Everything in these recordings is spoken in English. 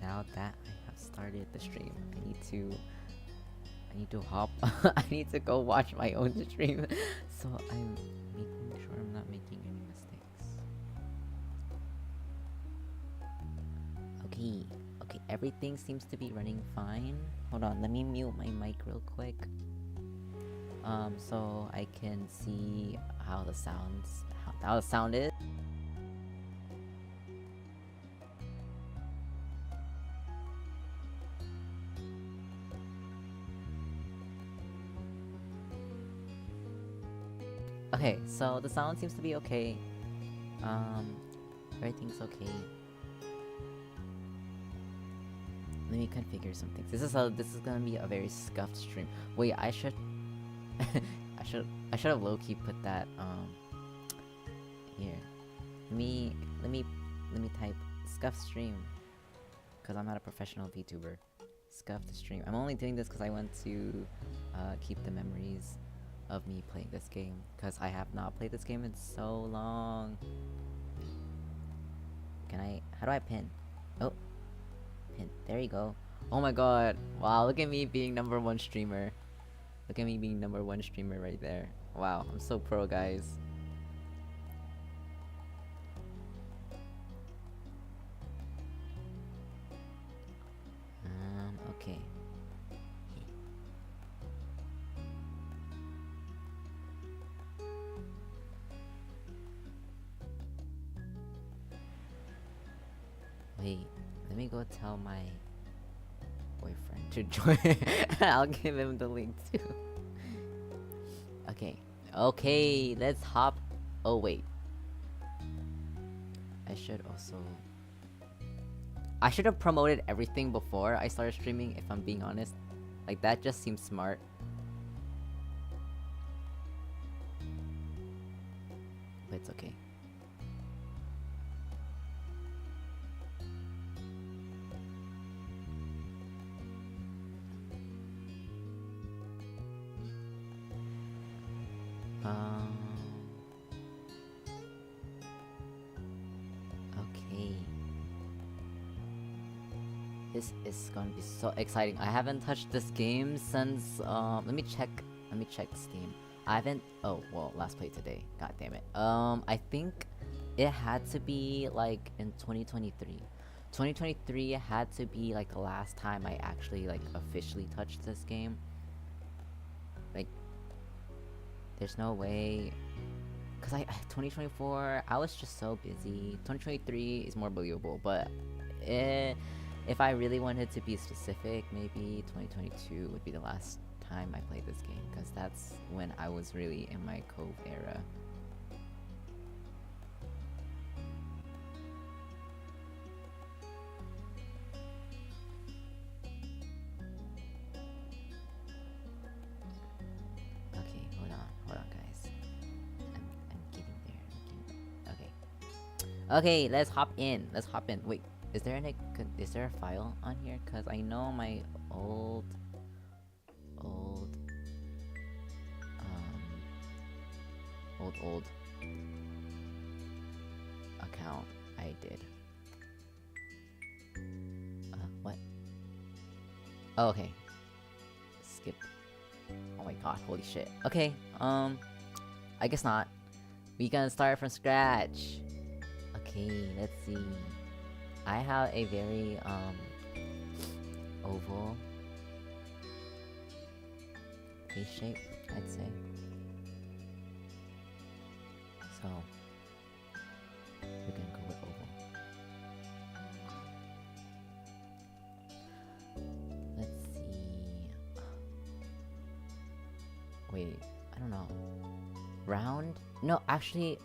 now that I have started the stream, I need to hop. I need to go watch my own stream. So I'm making sure I'm not making any mistakes. Okay, okay, everything seems to be running fine. Hold on, let me mute my mic real quick. So I can see how the sound is. Okay, so the sound seems to be okay. Everything's okay. Let me configure some things. This is gonna be a very scuffed stream. Wait, I should I should have low-key put that here. Let me type scuffed stream, cause I'm not a professional VTuber. Scuffed stream. I'm only doing this cause I want to keep the memories of me playing this game, cause I have not played this game in so long. How do I pin? Oh, pin, there you go. Oh my god, wow, look at me being #1 streamer. Look at me being #1 streamer right there. Wow, I'm so pro, guys. Okay. Wait, let me go tell my boyfriend to join. I'll give him the link too. Okay. Okay, let's hop. Oh, wait. I should have promoted everything before I started streaming, if I'm being honest. Like, that just seems smart. But it's okay. Okay. This is gonna be so exciting. I haven't touched this game since, let me check Steam. I haven't, oh, well, last play today. God damn it. I think it had to be, like, in 2023. 2023 had to be, like, the last time I actually, like, officially touched this game. Like, there's no way. Cause 2024, I was just so busy. 2023 is more believable, but if I really wanted to be specific, maybe 2022 would be the last time I played this game, cause that's when I was really in my Cove era. Okay, hold on, guys. I'm getting there. Okay, let's hop in. Wait, is there a file on here? Cause I know my old account I did. What? Oh, okay. Skip. Oh my god, holy shit. Okay, I guess not. We gonna start from scratch. Okay, let's see. I have a very, oval face shape, I'd say. So, we're gonna go with oval. Let's see. Wait, I don't know. Round? No, actually,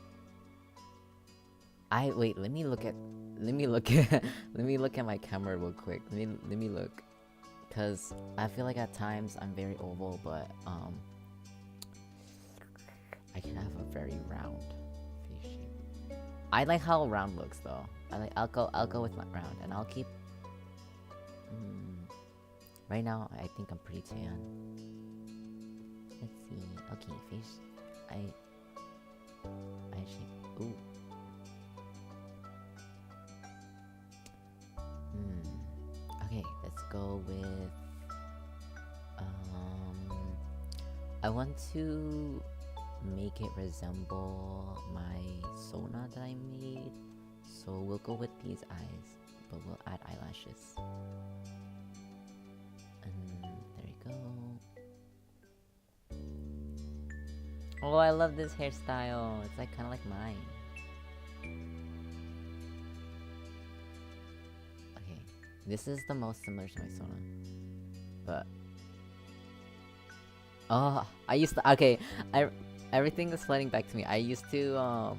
wait, let me look at my camera real quick. Let me look. Cause I feel like at times I'm very oval, but I can have a very round face shape. I like how round looks though. I'll go with my round, and I'll keep. Right now I think I'm pretty tan. Let's see. Okay, face. I shape. Ooh. Okay, let's go with I want to make it resemble my Sona that I made. So we'll go with these eyes, but we'll add eyelashes. And there you go. Oh, I love this hairstyle. It's like kind of like mine. Okay, this is the most similar to my Sona, but oh, I used to. Okay, everything is flooding back to me. I used to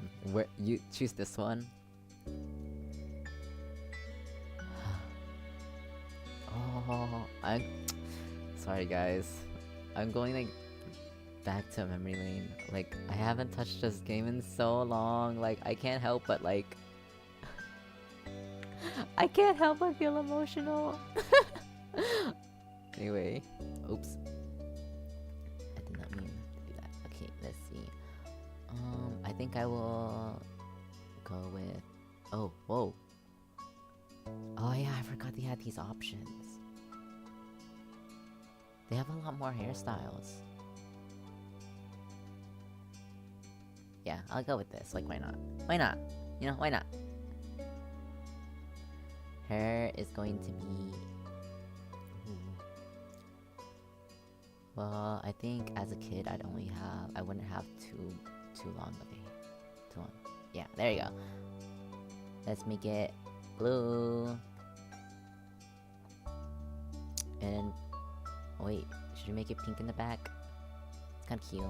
you choose this one. Oh, I'm sorry, guys. I'm going like back to memory lane. Like I haven't touched this game in so long. Like I can't help but like I can't help but feel emotional. Anyway, oops. I did not mean to do that. Okay, let's see. I think I will go with. Oh, whoa. Oh yeah, I forgot they had these options. They have a lot more hairstyles. Yeah, I'll go with this. Like, why not? Why not? You know, why not? Hair is going to be... Well, I think as a kid, I wouldn't have too long of a... Too long. Yeah, there you go. Let's make it blue. And... Oh wait, should we make it pink in the back? It's kinda cute.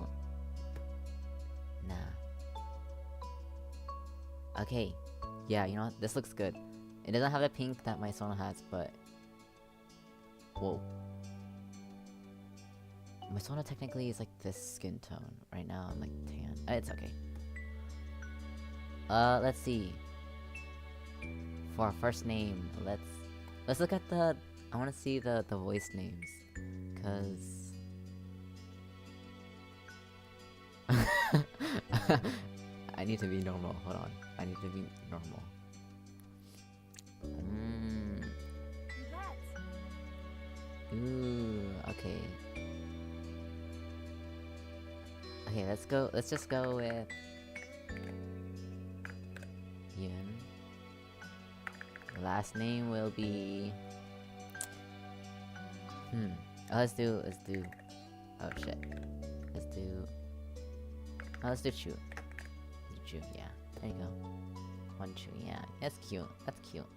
Nah. Okay. Yeah, you know what? This looks good. It doesn't have the pink that my Sona has, but... Whoa. My Sona technically is like this skin tone. Right now I'm like tan. It's okay. Let's see. For our first name, let's look at the... I wanna see the voice names. Cause... I need to be normal. Hold on. I need to be normal. Ooh, okay. Okay, let's just go with... Yun. Last name will be... Oh, let's do... Oh shit. Let's do Chu. Chu, yeah. There you go. One Chu, yeah. That's cute. That's cute.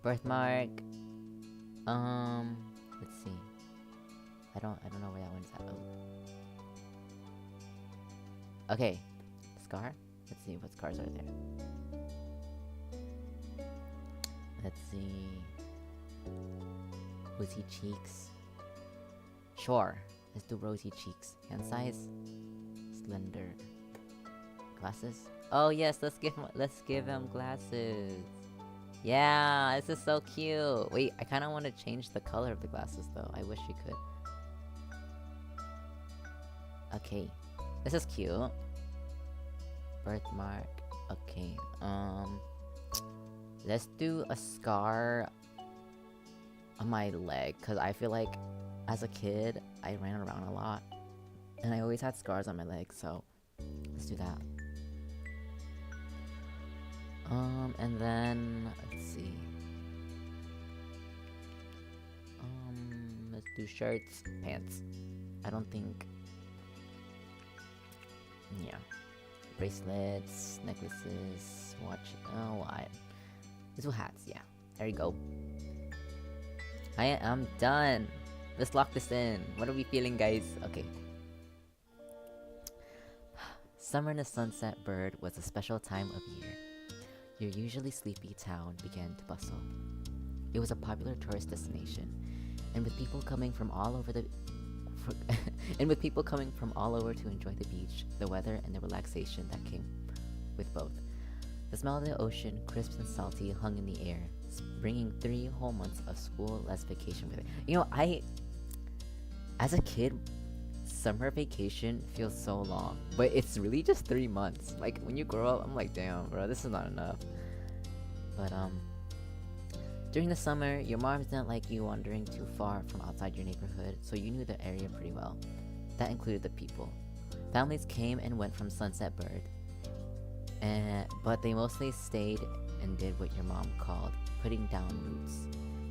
Birthmark. Let's see. I don't know where that one's at. Oh. Okay. Scar? Let's see what scars are there. Let's see. Rosy cheeks. Sure. Let's do rosy cheeks. Hand size. Slender. Glasses? Oh yes, let's give him glasses. Yeah, this is so cute. Wait, I kind of want to change the color of the glasses though. I wish you could. Okay, this is cute. Birthmark. Okay. Let's do a scar on my leg, cause I feel like as a kid I ran around a lot, and I always had scars on my legs. So let's do that. And then let's see. Let's do shirts, pants. I don't think. Yeah. Bracelets, necklaces, watch. Oh, let's do hats. Yeah. There you go. I am done. Let's lock this in. What are we feeling, guys? Okay. Summer in a sunset bird was a special time of year. Your usually sleepy town began to bustle. It was a popular tourist destination, and with people coming from all over to enjoy the beach, the weather, and the relaxation that came with both. The smell of the ocean, crisp and salty, hung in the air, bringing 3 whole months of school-less vacation with it. You know, as a kid, summer vacation feels so long, but it's really just 3 months. Like, when you grow up, I'm like, damn, bro, this is not enough. But, During the summer, your mom didn't like you wandering too far from outside your neighborhood, so you knew the area pretty well. That included the people. Families came and went from Sunset Bird, but they mostly stayed and did what your mom called putting down roots.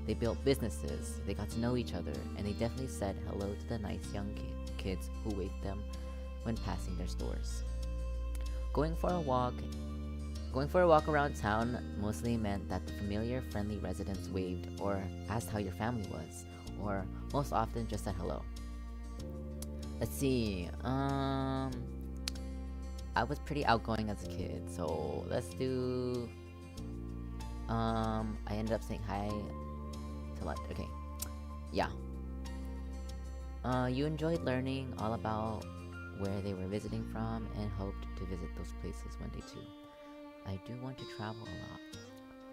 They built businesses, they got to know each other, and they definitely said hello to the nice young kids who waved them when passing their stores. Going for a walk around town mostly meant that the familiar, friendly residents waved or asked how your family was, or most often just said hello. Let's see, I was pretty outgoing as a kid, so let's do, I ended up saying hi to lunch. Okay, yeah. You enjoyed learning all about where they were visiting from and hoped to visit those places one day too. I do want to travel a lot.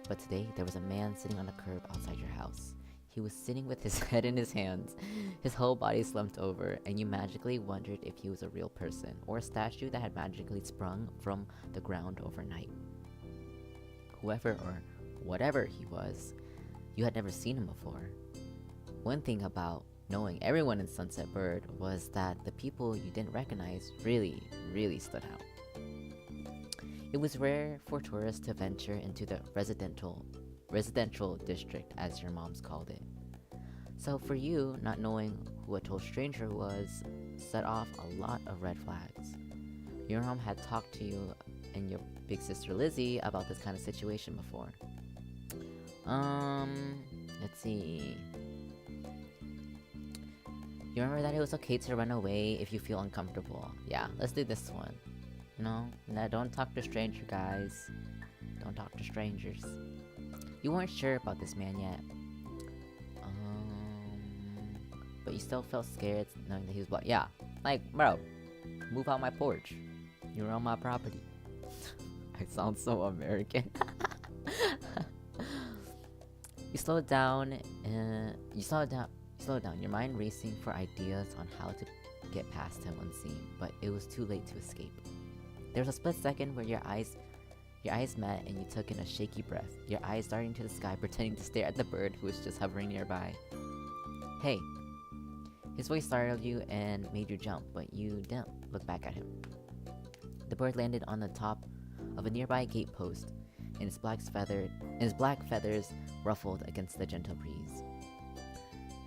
But today, there was a man sitting on a curb outside your house. He was sitting with his head in his hands, his whole body slumped over, and you magically wondered if he was a real person or a statue that had magically sprung from the ground overnight. Whoever or whatever he was, you had never seen him before. One thing about knowing everyone in Sunset Bird was that the people you didn't recognize really, really stood out. It was rare for tourists to venture into the residential district, as your moms called it. So for you, not knowing who a total stranger was set off a lot of red flags. Your mom had talked to you and your big sister Lizzie about this kind of situation before. Let's see. You remember that it was okay to run away if you feel uncomfortable. Yeah, let's do this one. No, don't talk to strangers, guys. Don't talk to strangers. You weren't sure about this man yet. But you still felt scared knowing that he was black. Yeah, like, bro, move out my porch. You're on my property. I sound so American. You slowed down, your mind racing for ideas on how to get past him unseen, but it was too late to escape. There was a split second where your eyes met and you took in a shaky breath, your eyes darting to the sky pretending to stare at the bird who was just hovering nearby. Hey! His voice startled you and made you jump, but you didn't look back at him. The bird landed on the top of a nearby gate post, and his black feathers ruffled against the gentle breeze.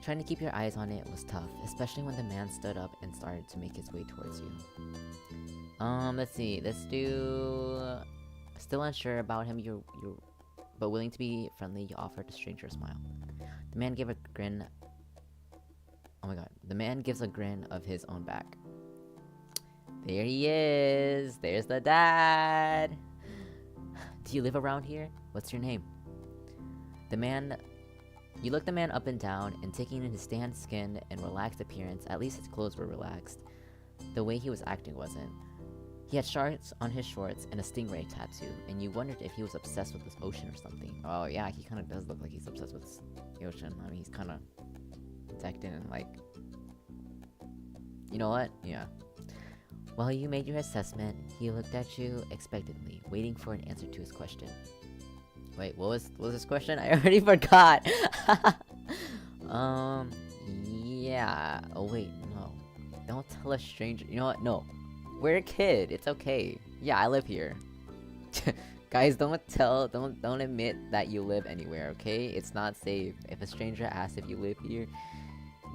Trying to keep your eyes on it was tough, especially when the man stood up and started to make his way towards you. Let's see, let's do... Still unsure about him, but willing to be friendly, you offered a stranger a smile. The man gave a grin. Oh my god, the man gives a grin of his own back. There he is! There's the dad! Do you live around here? What's your name? You looked the man up and down, and taking in his tanned skin and relaxed appearance, at least his clothes were relaxed. The way he was acting wasn't. He had sharks on his shorts and a stingray tattoo, and you wondered if he was obsessed with this ocean or something. Oh yeah, he kinda does look like he's obsessed with the ocean. I mean, he's kinda decked in and like... You know what? Yeah. While you made your assessment, he looked at you expectantly, waiting for an answer to his question. Wait, what was his question? I already forgot! Yeah. Oh wait, no. Don't tell a stranger. You know what? No. We're a kid. It's okay. Yeah, I live here. Guys, don't admit that you live anywhere, okay? It's not safe. If a stranger asks if you live here,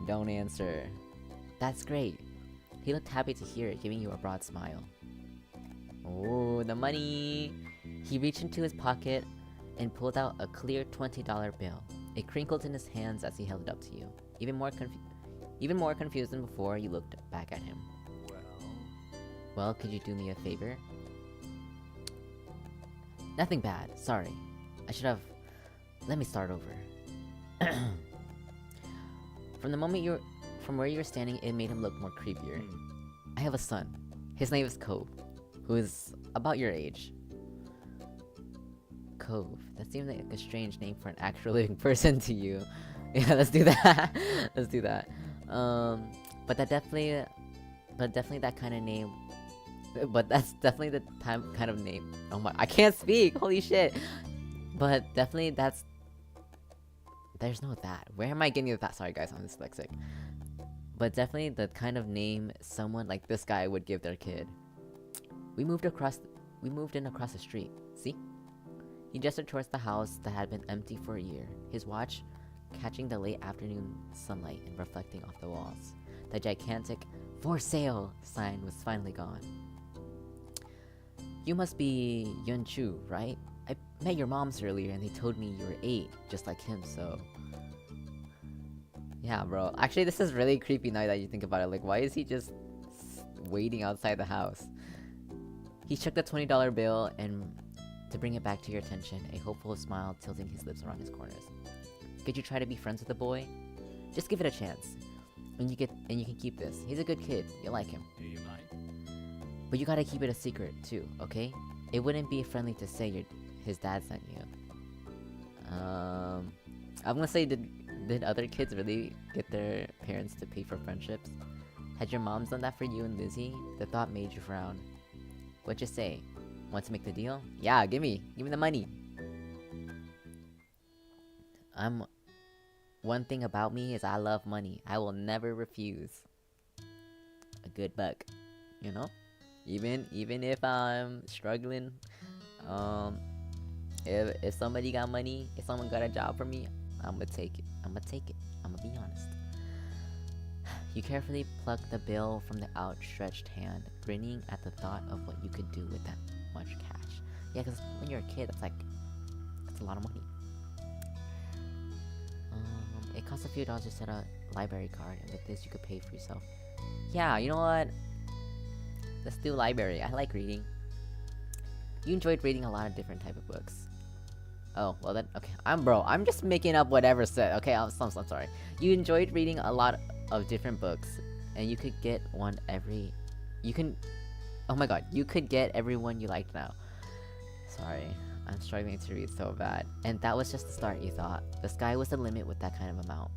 don't answer. That's great. He looked happy to hear it, giving you a broad smile. Oh, the money! He reached into his pocket and pulled out a clear $20 bill. It crinkled in his hands as he held it up to you. Even more confused than before, you looked back at him. Well, could you do me a favor? Nothing bad, sorry. Let me start over. From where you were standing, it made him look more creepier. I have a son. His name is Cove, who is about your age. Cove. That seems like a strange name for an actual living person to you. Yeah, let's do that. Let's do that. But that's definitely that kind of name. But that's definitely the kind of name. Oh my, I can't speak. Holy shit. But definitely that's there's no that. Where am I getting that? Sorry guys, I'm dyslexic. But definitely the kind of name someone like this guy would give their kid. We moved in across the street. See? He gestured towards the house that had been empty for a year, his watch catching the late afternoon sunlight and reflecting off the walls. The gigantic "For Sale" sign was finally gone. You must be Yun Chu, right? I met your moms earlier and they told me you were 8, just like him, so... Yeah, bro. Actually, this is really creepy now that you think about it. Like, why is he just waiting outside the house? He shook the $20 bill and to bring it back to your attention, a hopeful smile tilting his lips around his corners. Could you try to be friends with the boy? Just give it a chance. And you can keep this. He's a good kid. You'll like him. Do you mind? But you gotta keep it a secret too, okay? It wouldn't be friendly to say his dad sent you. I'm gonna say, did other kids really get their parents to pay for friendships? Had your moms done that for you and Lizzie? The thought made you frown. What'd you say? Want to make the deal? Yeah, give me the money. One thing about me is I love money. I will never refuse a good buck, you know? Even if I'm struggling, if somebody got money, if someone got a job for me, I'm gonna take it. I'm gonna be honest. You carefully plucked the bill from the outstretched hand, grinning at the thought of what you could do with that much cash. Yeah, because when you're a kid, that's a lot of money. It costs a few dollars to set a library card, and with this you could pay for yourself. Yeah, you know what? Let's do library. I like reading. You enjoyed reading a lot of different type of books. Oh, well then, okay. I'm just making up whatever said. Okay, I'm sorry. You enjoyed reading a lot of different books, and you could get one every... Oh my god, you could get everyone you liked now. Sorry, I'm struggling to read so bad. And that was just the start, you thought. The sky was the limit with that kind of amount.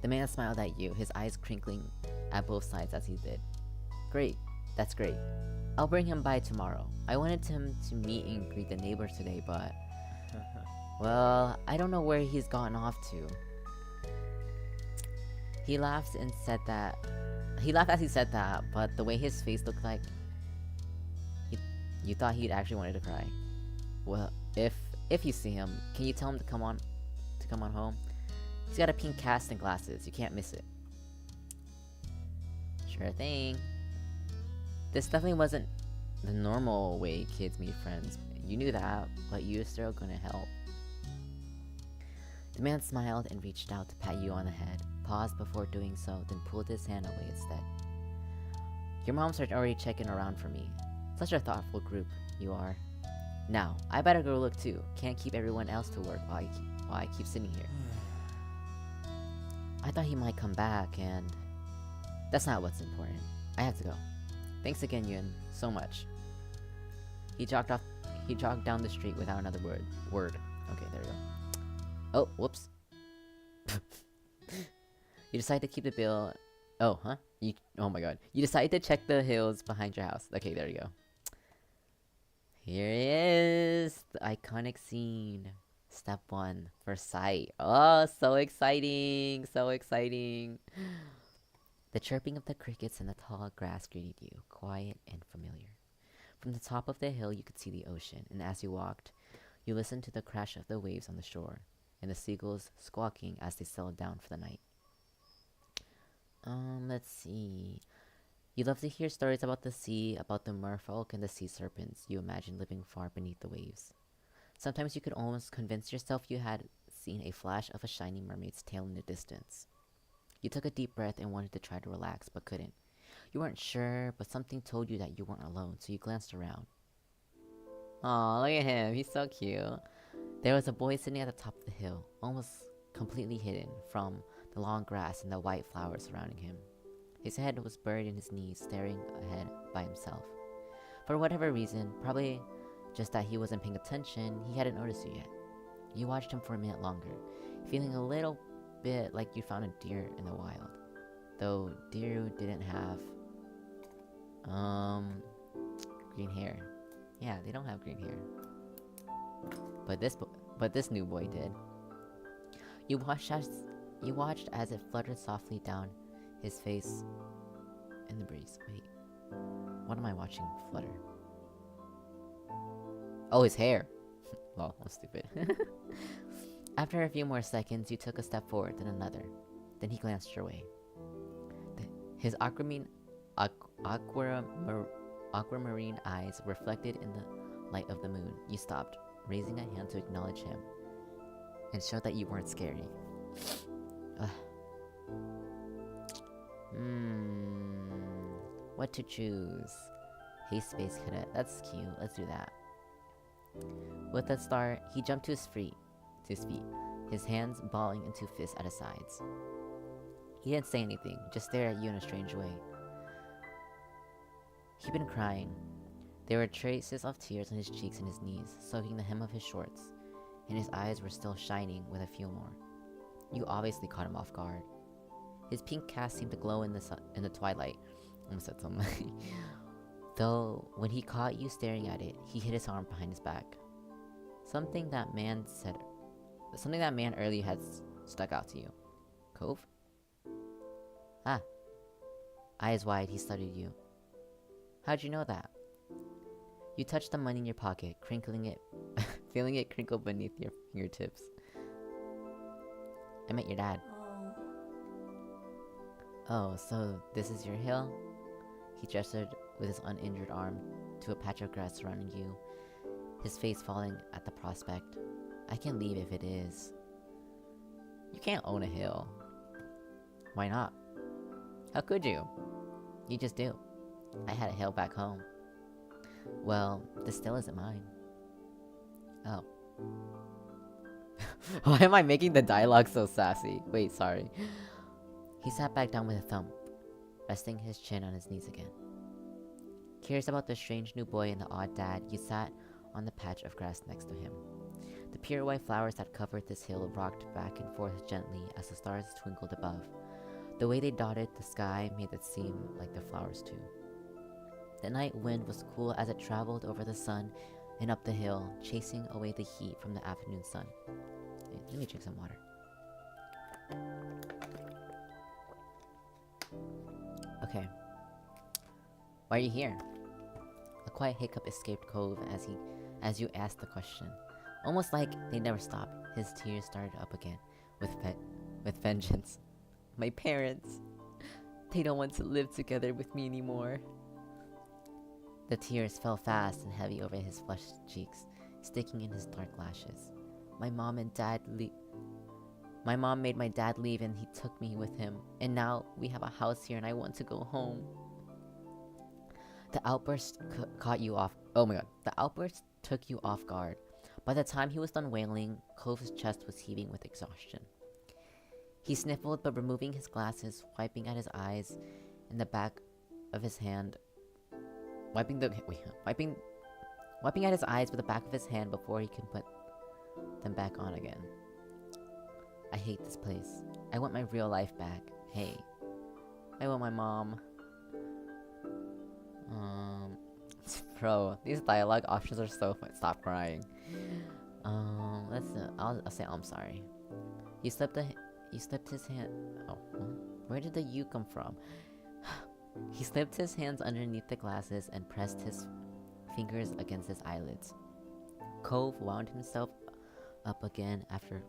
The man smiled at you, his eyes crinkling at both sides as he did. Great, that's great. I'll bring him by tomorrow. I wanted him to meet and greet the neighbors today, but... well, I don't know where he's gotten off to. He laughed as he said that, but the way his face looked like... You thought he'd actually wanted to cry. Well, if you see him, can you tell him to come on home? He's got a pink cast and glasses. You can't miss it. Sure thing. This definitely wasn't the normal way kids meet friends. You knew that, but you were still gonna help. The man smiled and reached out to pat you on the head, paused before doing so, then pulled his hand away instead. Your moms are already checking around for me. Such a thoughtful group you are. Now, I better go look too. Can't keep everyone else to work while I keep sitting here. I thought he might come back, and... that's not what's important. I have to go. Thanks again, Yun, so much. He jogged down the street without another word. Okay, there we go. Oh, whoops. You decide to keep the bill... oh, huh? Oh my god. You decide to check the hills behind your house. Okay, there you go. Here he is! The iconic scene. Step 1. First sight. Oh, so exciting! So exciting! The chirping of the crickets in the tall grass greeted you, quiet and familiar. From the top of the hill you could see the ocean, and as you walked, you listened to the crash of the waves on the shore, and the seagulls squawking as they settled down for the night. Let's see... You love to hear stories about the sea, about the merfolk and the sea serpents you imagined living far beneath the waves. Sometimes you could almost convince yourself you had seen a flash of a shiny mermaid's tail in the distance. You took a deep breath and wanted to try to relax, but couldn't. You weren't sure, but something told you that you weren't alone, so you glanced around. Aw, look at him, he's so cute. There was a boy sitting at the top of the hill, almost completely hidden from the long grass and the white flowers surrounding him. His head was buried in his knees, staring ahead by himself. For whatever reason, probably just that he wasn't paying attention, he hadn't noticed you yet. You watched him for a minute longer, feeling a little bit like you found a deer in the wild. Though deer didn't have green hair. Yeah, they don't have green hair. But this new boy did. You watched as it fluttered softly down his face in the breeze. Wait, what am I watching flutter? Oh, his hair. Lol, I'm stupid. After a few more seconds, you took a step forward, then another. Then he glanced your way. His aquamarine eyes reflected in the light of the moon. You stopped, raising a hand to acknowledge him, and showed that you weren't scary. What to choose? Hey, Space Cadet, that's cute. Let's do that. With a start, he jumped to his feet, his hands balling into fists at his sides. He didn't say anything, just stared at you in a strange way. He'd been crying. There were traces of tears on his cheeks and his knees, soaking the hem of his shorts, and his eyes were still shining with a few more. You obviously caught him off guard. His pink cast seemed to glow in the twilight. I almost said something. Though, when he caught you staring at it, he hid his arm behind his back. Something that man earlier had stuck out to you. Cove? Ah. Eyes wide, he studied you. How'd you know that? You touched the money in your pocket, crinkling it, feeling it crinkle beneath your fingertips. I met your dad. Oh, so this is your hill? He gestured with his uninjured arm to a patch of grass surrounding you, his face falling at the prospect. I can leave if it is. You can't own a hill. Why not? How could you? You just do. I had a hill back home. Well, this still isn't mine. Oh. Why am I making the dialogue so sassy? Wait, sorry. He sat back down with a thump, resting his chin on his knees again. Curious about the strange new boy and the odd dad, you sat on the patch of grass next to him. The pure white flowers that covered this hill rocked back and forth gently as the stars twinkled above. The way they dotted the sky made it seem like the flowers too. The night wind was cool as it traveled over the sun and up the hill, chasing away the heat from the afternoon sun. Wait, let me drink some water. Okay. Why are you here? A quiet hiccup escaped Cove as you asked the question. Almost like they never stopped, his tears started up again, with vengeance. My parents. They don't want to live together with me anymore. The tears fell fast and heavy over his flushed cheeks, sticking in his dark lashes. My mom made my dad leave and he took me with him. And now we have a house here and I want to go home. The outburst caught you off. Oh my god. The outburst took you off guard. By the time he was done wailing, Cove's chest was heaving with exhaustion. He sniffled, but removing his glasses, wiping at his eyes in the back of his hand. Wiping at his eyes with the back of his hand before he can put them back on again. I hate this place. I want my real life back. Hey. I want my mom. Bro, these dialogue options are so fun. Stop crying. I'll say I'm sorry. You slipped his hand. Oh, where did the "you" come from? He slipped his hands underneath the glasses and pressed his fingers against his eyelids. Cove wound himself up again after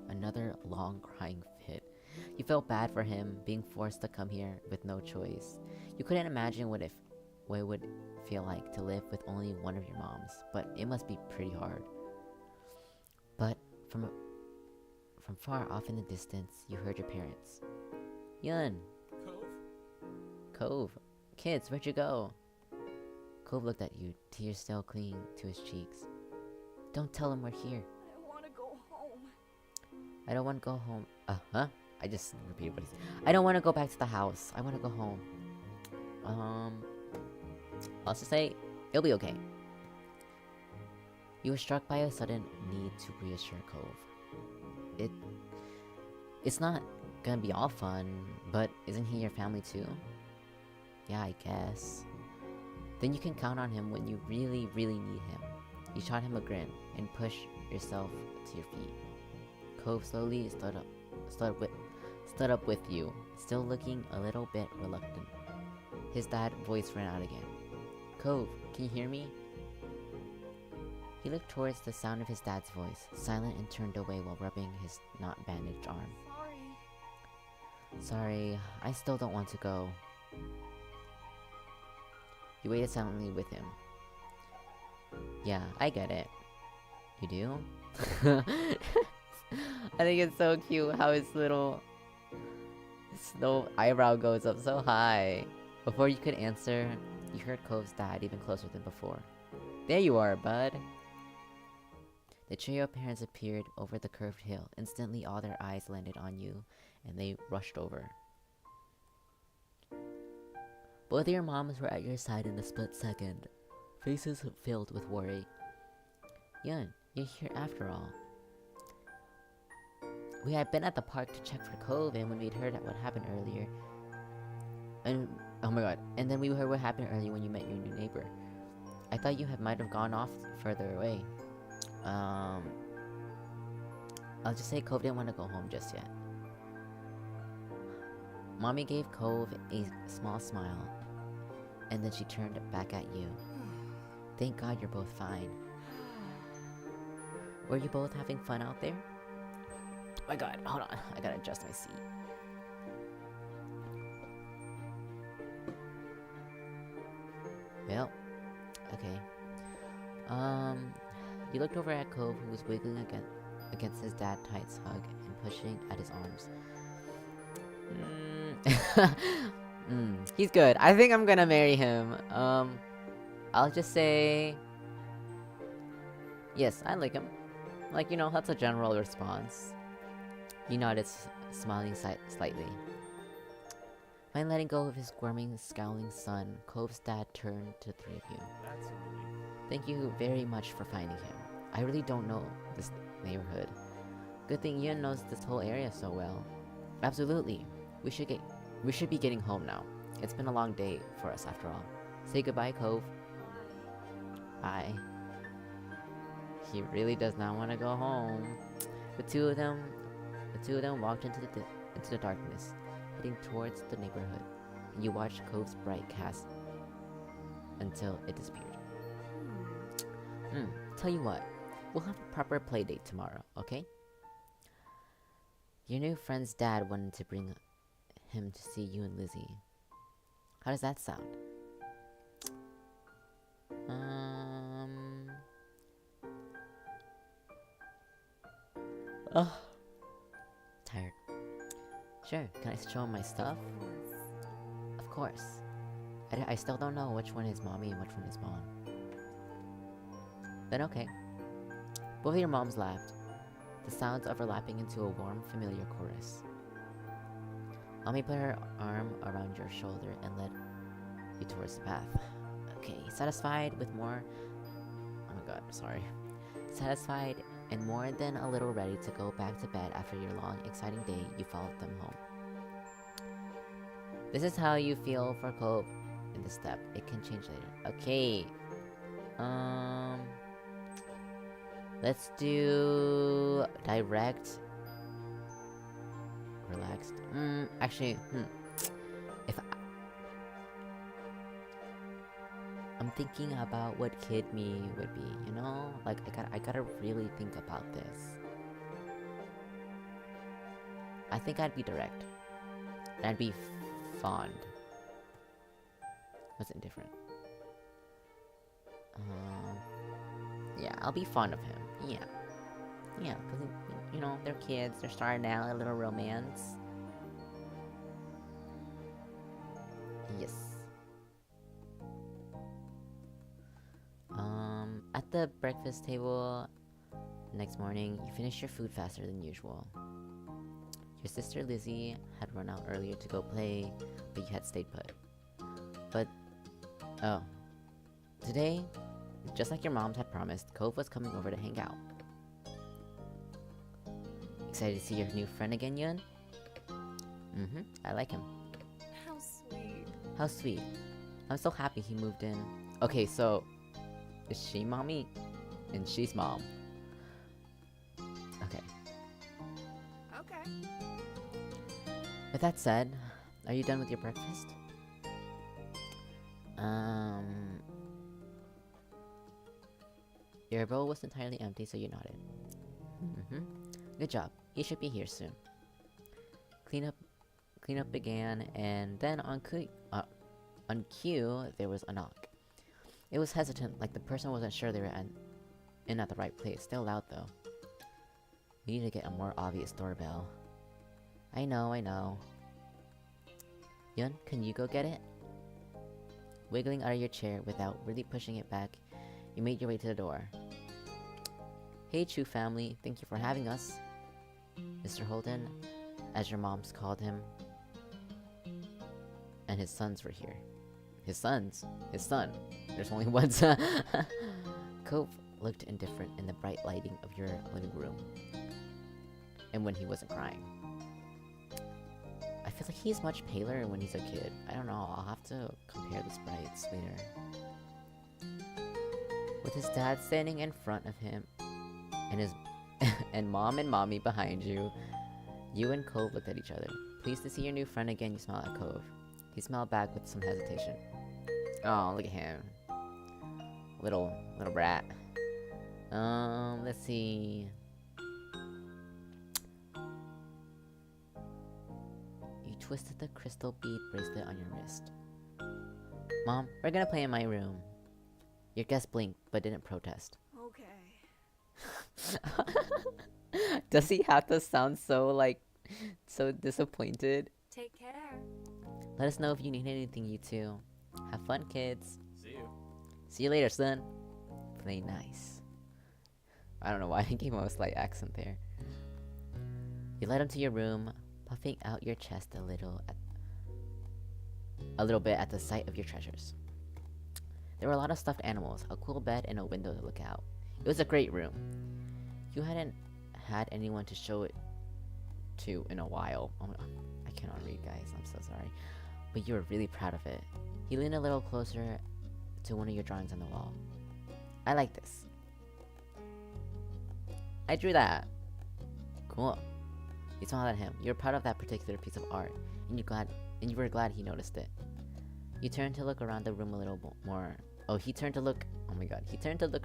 another long crying fit. You felt bad for him, being forced to come here with no choice. You couldn't imagine what it would feel like to live with only one of your moms, but it must be pretty hard. But from far off in the distance, you heard your parents. Yun! Cove! Kids, where'd you go? Cove looked at you, tears still clinging to his cheeks. Don't tell him we're here. I want to go home. I don't want to go home. Huh? I just repeated what he said. I don't want to go back to the house. I want to go home. I'll just say, it'll be okay. You were struck by a sudden need to reassure Cove. It's not gonna be all fun, but isn't he your family too? Yeah, I guess. Then you can count on him when you really, really need him. You shot him a grin and pushed yourself to your feet. Cove slowly stood up with you, still looking a little bit reluctant. His dad's voice ran out again. Cove, can you hear me? He looked towards the sound of his dad's voice, silent, and turned away while rubbing his not bandaged arm. Sorry, I still don't want to go. You waited silently with him. Yeah, I get it. You do? I think it's so cute how his little eyebrow goes up so high. Before you could answer, you heard Cove's dad even closer than before. There you are, bud. The trio of parents appeared over the curved hill. Instantly, all their eyes landed on you, and they rushed over. Both of your moms were at your side in a split second, faces filled with worry. Yun, you're here after all. We had been at the park to check for Cove, and when we'd heard what happened earlier, and oh my god, and then we heard what happened earlier when you met your new neighbor. I thought you might have gone off further away. I'll just say Cove didn't want to go home just yet. Mommy gave Cove a small smile, and then she turned back at you. Thank God you're both fine. Were you both having fun out there? Oh my god, hold on, I gotta adjust my seat. Well, okay. You looked over at Cove, who was wiggling against his dad's tight hug and pushing at his arms. He's good. I think I'm gonna marry him. I'll just say... Yes, I like him. Like, you know, that's a general response. He nodded, smiling slightly. When letting go of his squirming, scowling son, Cove's dad turned to the three of you. Thank you very much for finding him. I really don't know this neighborhood. Good thing Yun knows this whole area so well. Absolutely. We should be getting home now. It's been a long day for us after all. Say goodbye, Cove. Bye. He really does not want to go home. The two of them walked into the darkness, heading towards the neighborhood. And you watched Cove's bright cast until it disappeared. Tell you what, we'll have a proper play date tomorrow, okay? Your new friend's dad wanted to bring him to see you and Lizzie. How does that sound? Ugh. Tired. Sure, can I show him my stuff? Of course. I still don't know which one is mommy and which one is mom. Then okay. Both of your moms laughed, the sounds overlapping into a warm, familiar chorus. Mommy put her arm around your shoulder and led you towards the path. Okay, satisfied with more... Oh my god, sorry. Satisfied and more than a little ready to go back to bed after your long, exciting day, you followed them home. This is how you feel for Cove in this step. It can change later. Okay. Let's do... direct... relaxed. Actually, if I'm thinking about what kid me would be, you know? Like, I gotta really think about this. I think I'd be direct. And I'd be fond. What's indifferent? Yeah, I'll be fond of him. Yeah. Yeah, because, you know, they're kids, they're starting out a little romance. Yes. At the breakfast table next morning, you finished your food faster than usual. Your sister Lizzie had run out earlier to go play, but you had stayed put. But, oh. Today, just like your moms had promised, Cove was coming over to hang out. Excited to see your new friend again, Yun? I like him. How sweet. How sweet. I'm so happy he moved in. Okay, so... is she mommy? And she's mom. Okay. With that said, are you done with your breakfast? Your bowl was entirely empty, so you nodded. Good job. You should be here soon. Cleanup began, and then on cue, there was a knock. It was hesitant, like the person wasn't sure they were in at the right place. Still loud though. We need to get a more obvious doorbell. I know. Yun, can you go get it? Wiggling out of your chair without really pushing it back, you made your way to the door. Hey Chu family, thank you for having us. Mr. Holden, as your moms called him. And his sons were here. His sons? His son. There's only one son. Cove looked indifferent in the bright lighting of your living room. And when he wasn't crying. I feel like he's much paler when he's a kid. I don't know, I'll have to compare the sprites later. With his dad standing in front of him, and his and mom and mommy behind you, you and Cove looked at each other. Pleased to see your new friend again, you smiled at Cove. He smiled back with some hesitation. Oh, look at him. Little brat. Let's see. You twisted the crystal bead bracelet on your wrist. Mom, we're gonna play in my room. Your guest blinked, but didn't protest. Okay. Does he have to sound so, so disappointed? Take care. Let us know if you need anything, you two. Have fun, kids. See you. See you later, son. Play nice. I don't know why I gave him a slight accent there. You led him to your room, puffing out your chest a little bit at the sight of your treasures. There were a lot of stuffed animals, a cool bed, and a window to look out. It was a great room. You hadn't had anyone to show it to in a while. Oh, I cannot read, guys. I'm so sorry. But you were really proud of it. He leaned a little closer to one of your drawings on the wall. I like this. I drew that. Cool. You smiled at him. You were proud of that particular piece of art, and you were glad he noticed it. You turned to look around the room a little more. He turned to look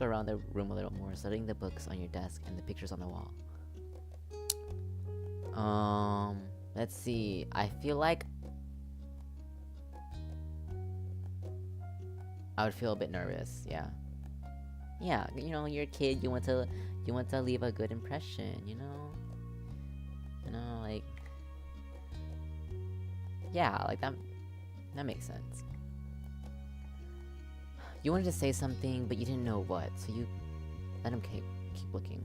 around the room a little more, studying the books on your desk and the pictures on the wall. Let's see. I feel like I would feel a bit nervous, yeah. Yeah, you know, you're a kid, you want to leave a good impression, you know? You know, like, yeah, like that makes sense. You wanted to say something, but you didn't know what, so you let him keep looking.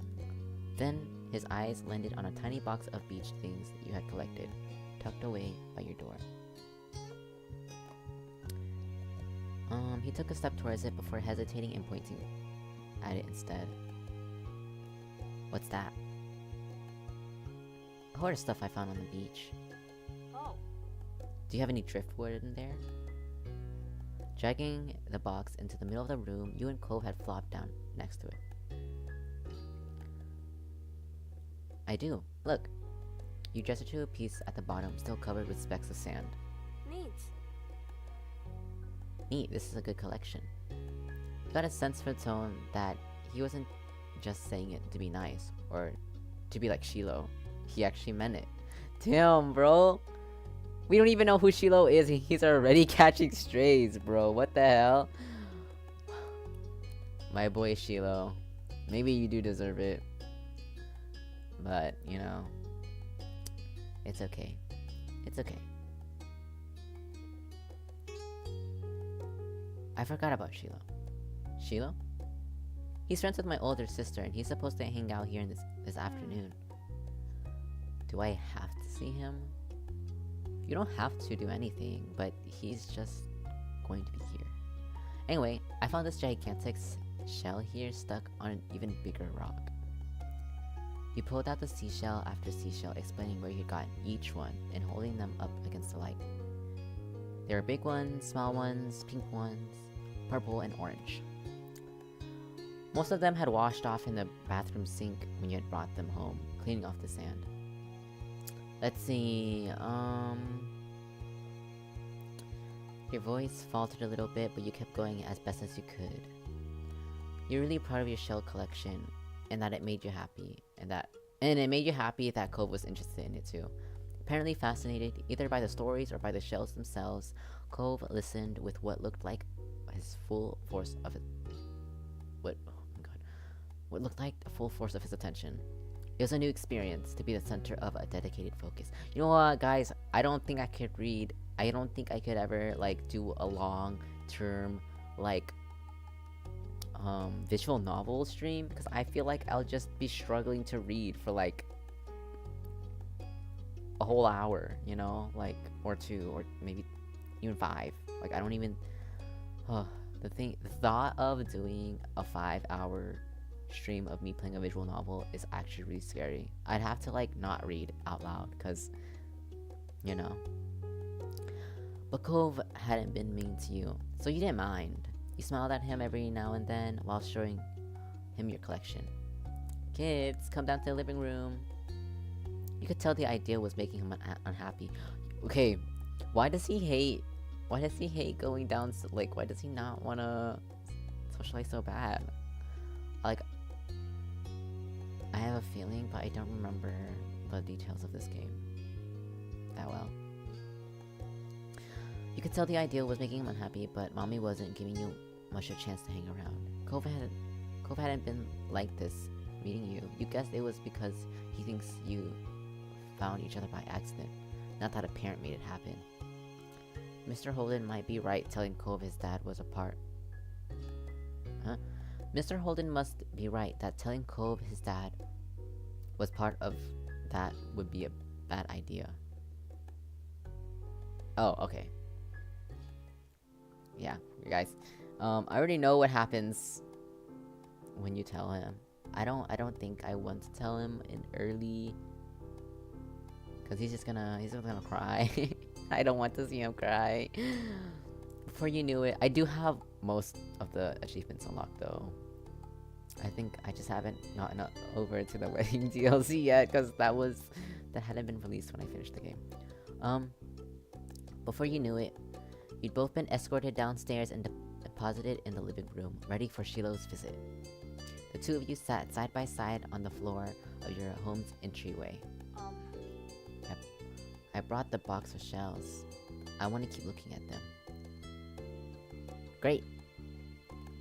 Then his eyes landed on a tiny box of beach things that you had collected, tucked away by your door. He took a step towards it before hesitating and pointing at it instead. What's that? A hoard of stuff I found on the beach. Oh. Do you have any driftwood in there? Dragging the box into the middle of the room, you and Cove had flopped down next to it. I do. Look. You gestured to a piece at the bottom, still covered with specks of sand. Neat. Neat, this is a good collection. You got a sense from the tone that he wasn't just saying it to be nice, or to be like Shiloh. He actually meant it. Damn, bro! We don't even know who Shiloh is, and he's already catching strays, bro. What the hell? My boy Shiloh. Maybe you do deserve it. But, you know, it's okay. It's okay. I forgot about Shiloh. Shiloh? He's friends with my older sister, and he's supposed to hang out here this afternoon. Do I have to see him? You don't have to do anything, but he's just going to be here. Anyway, I found this gigantic shell here stuck on an even bigger rock. You pulled out the seashell after seashell, explaining where you got each one and holding them up against the light. There were big ones, small ones, pink ones, purple, and orange. Most of them had washed off in the bathroom sink when you had brought them home, cleaning off the sand. Let's see. Your voice faltered a little bit, but you kept going as best as you could. You're really proud of your shell collection, and that it made you happy, and it made you happy that Cove was interested in it too. Apparently fascinated either by the stories or by the shells themselves, Cove listened with what looked like his full force of it. What looked like the full force of his attention. It was a new experience to be the center of a dedicated focus. You know what, guys? I don't think I could read. I don't think I could ever like do a long-term like visual novel stream because I feel like I'll just be struggling to read for like a whole hour, you know, like or two or maybe even 5. Like I don't even. The thought of doing a 5-hour stream of me playing a visual novel is actually really scary. I'd have to like not read out loud because, you know. But Cove hadn't been mean to you, so you didn't mind. You smiled at him every now and then while showing him your collection. Kids, come down to the living room. You could tell the idea was making him unhappy. Okay, why does he hate going down? Like, why does he not want to socialize so bad? Like, I have a feeling, but I don't remember the details of this game that well. You could tell the idea was making him unhappy, but Mommy wasn't giving you much a chance to hang around. Cove hadn't been like this meeting you. You guessed it was because he thinks you found each other by accident, not that a parent made it happen. Mr. Holden might be right telling Cove his dad was a part. Mr. Holden must be right that telling Cove his dad was part of that would be a bad idea. Oh, okay. Yeah, you guys. I already know what happens when you tell him. I don't think I want to tell him in early, cause he's just gonna cry. I don't want to see him cry. Before you knew it, I do have most of the achievements unlocked though. I think I just haven't gotten over to the wedding DLC yet, cause that hadn't been released when I finished the game. Before you knew it, you'd both been escorted downstairs and deposited in the living room, ready for Shiloh's visit. The two of you sat side by side on the floor of your home's entryway. I brought the box of shells. I want to keep looking at them. Great.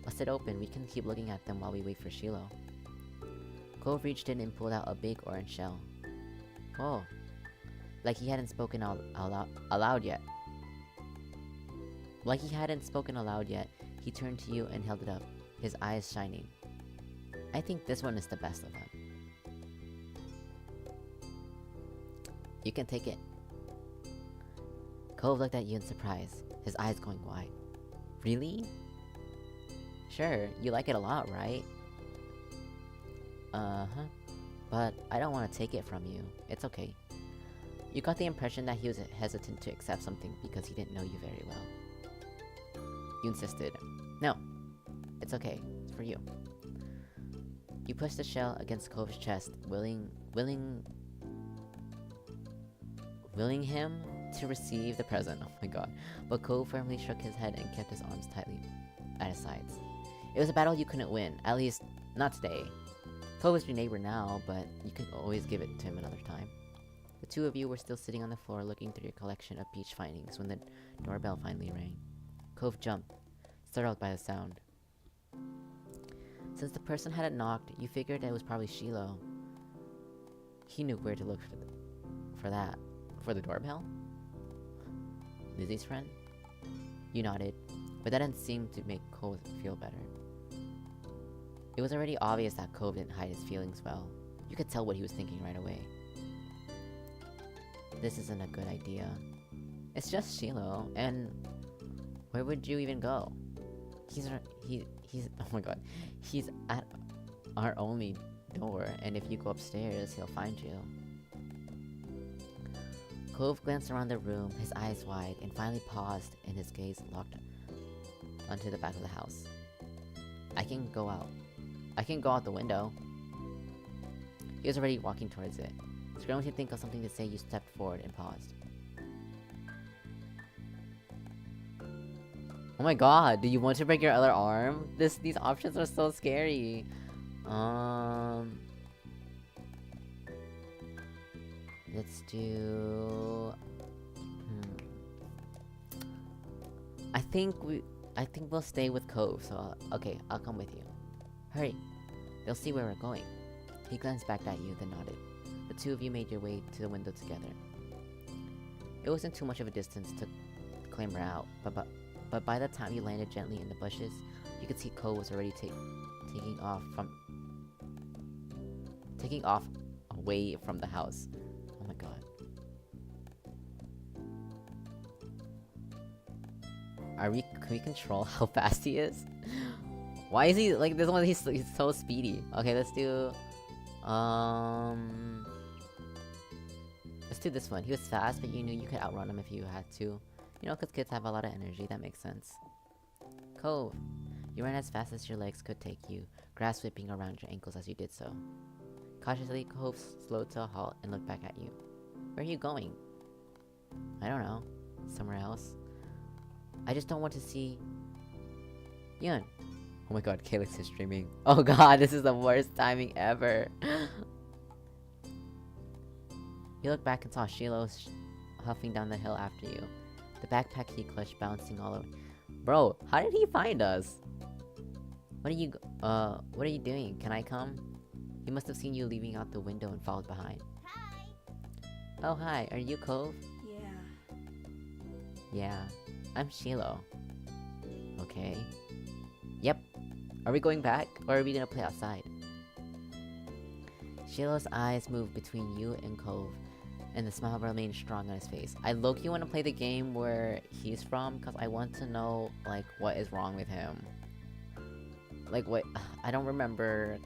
Bust it open. We can keep looking at them while we wait for Shiloh. Cove reached in and pulled out a big orange shell. Oh. Like he hadn't spoken aloud yet. Like he hadn't spoken aloud yet, he turned to you and held it up, his eyes shining. I think this one is the best of them. You can take it. Cove looked at you in surprise, his eyes going wide. Really? Sure, you like it a lot, right? Uh-huh. But I don't want to take it from you. It's okay. You got the impression that he was hesitant to accept something because he didn't know you very well. You insisted. No. It's okay. It's for you. You pushed the shell against Cove's chest, willing him to receive the present. Oh my god. But Cove firmly shook his head and kept his arms tightly at his sides. It was a battle you couldn't win. At least, not today. Cove is your neighbor now, but you can always give it to him another time. The two of you were still sitting on the floor looking through your collection of peach findings when the doorbell finally rang. Cove jumped, startled by the sound. Since the person hadn't knocked, you figured it was probably Shiloh. He knew where to look for that. For the doorbell? Lizzie's friend? You nodded, but that didn't seem to make Cove feel better. It was already obvious that Cove didn't hide his feelings well. You could tell what he was thinking right away. This isn't a good idea. It's just Shiloh, and where would you even go? He's oh my god. He's at our only door, and if you go upstairs, he'll find you. Cove glanced around the room, his eyes wide, and finally paused, and his gaze locked onto the back of the house. I can go out the window. He was already walking towards it. Scrambling to think of something to say, you stepped forward and paused. Oh my god, do you want to break your other arm? These options are so scary. Let's do... I think we'll stay with Cove, so okay, I'll come with you. Hurry. They'll see where we're going. He glanced back at you, then nodded. The two of you made your way to the window together. It wasn't too much of a distance to clamber out, but by the time you landed gently in the bushes, you could see Cove was already taking off away from the house. Oh my god. Can we control how fast he is? Why is he like this one? He's so speedy. Okay, let's do this one. He was fast, but you knew you could outrun him if you had to. You know, cause kids have a lot of energy. That makes sense. Cove, you ran as fast as your legs could take you, grass whipping around your ankles as you did so. Cautiously, Cove slowed to a halt and looked back at you. Where are you going? I don't know. Somewhere else. I just don't want to see... Yun. Oh my god, Calyx is streaming. Oh god, this is the worst timing ever. You looked back and saw Shiloh huffing down the hill after you. The backpack he clutched bouncing all over. Bro, how did he find us? What are you doing? Can I come? He must have seen you leaving out the window and followed behind. Hi. Oh hi, are you Cove? Yeah. Yeah, I'm Shiloh. Okay. Yep. Are we going back, or are we gonna play outside? Shiloh's eyes moved between you and Cove, and the smile remained strong on his face. I low-key want to play the game where he's from, because I want to know, like, what is wrong with him. Like, what... I don't remember...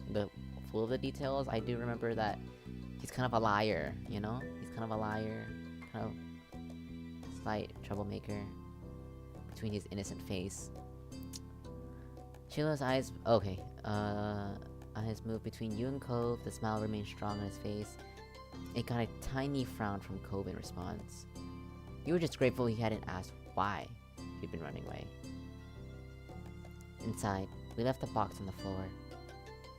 the full of the details. I do remember that he's kind of a liar, you know? He's kind of a liar. Kind of... slight troublemaker. Between his innocent face. Shiloh's eyes... okay. Eyes moved between you and Cove. The smile remained strong on his face. It got a tiny frown from Cove in response. You were just grateful he hadn't asked why he'd been running away. Inside, we left the box on the floor.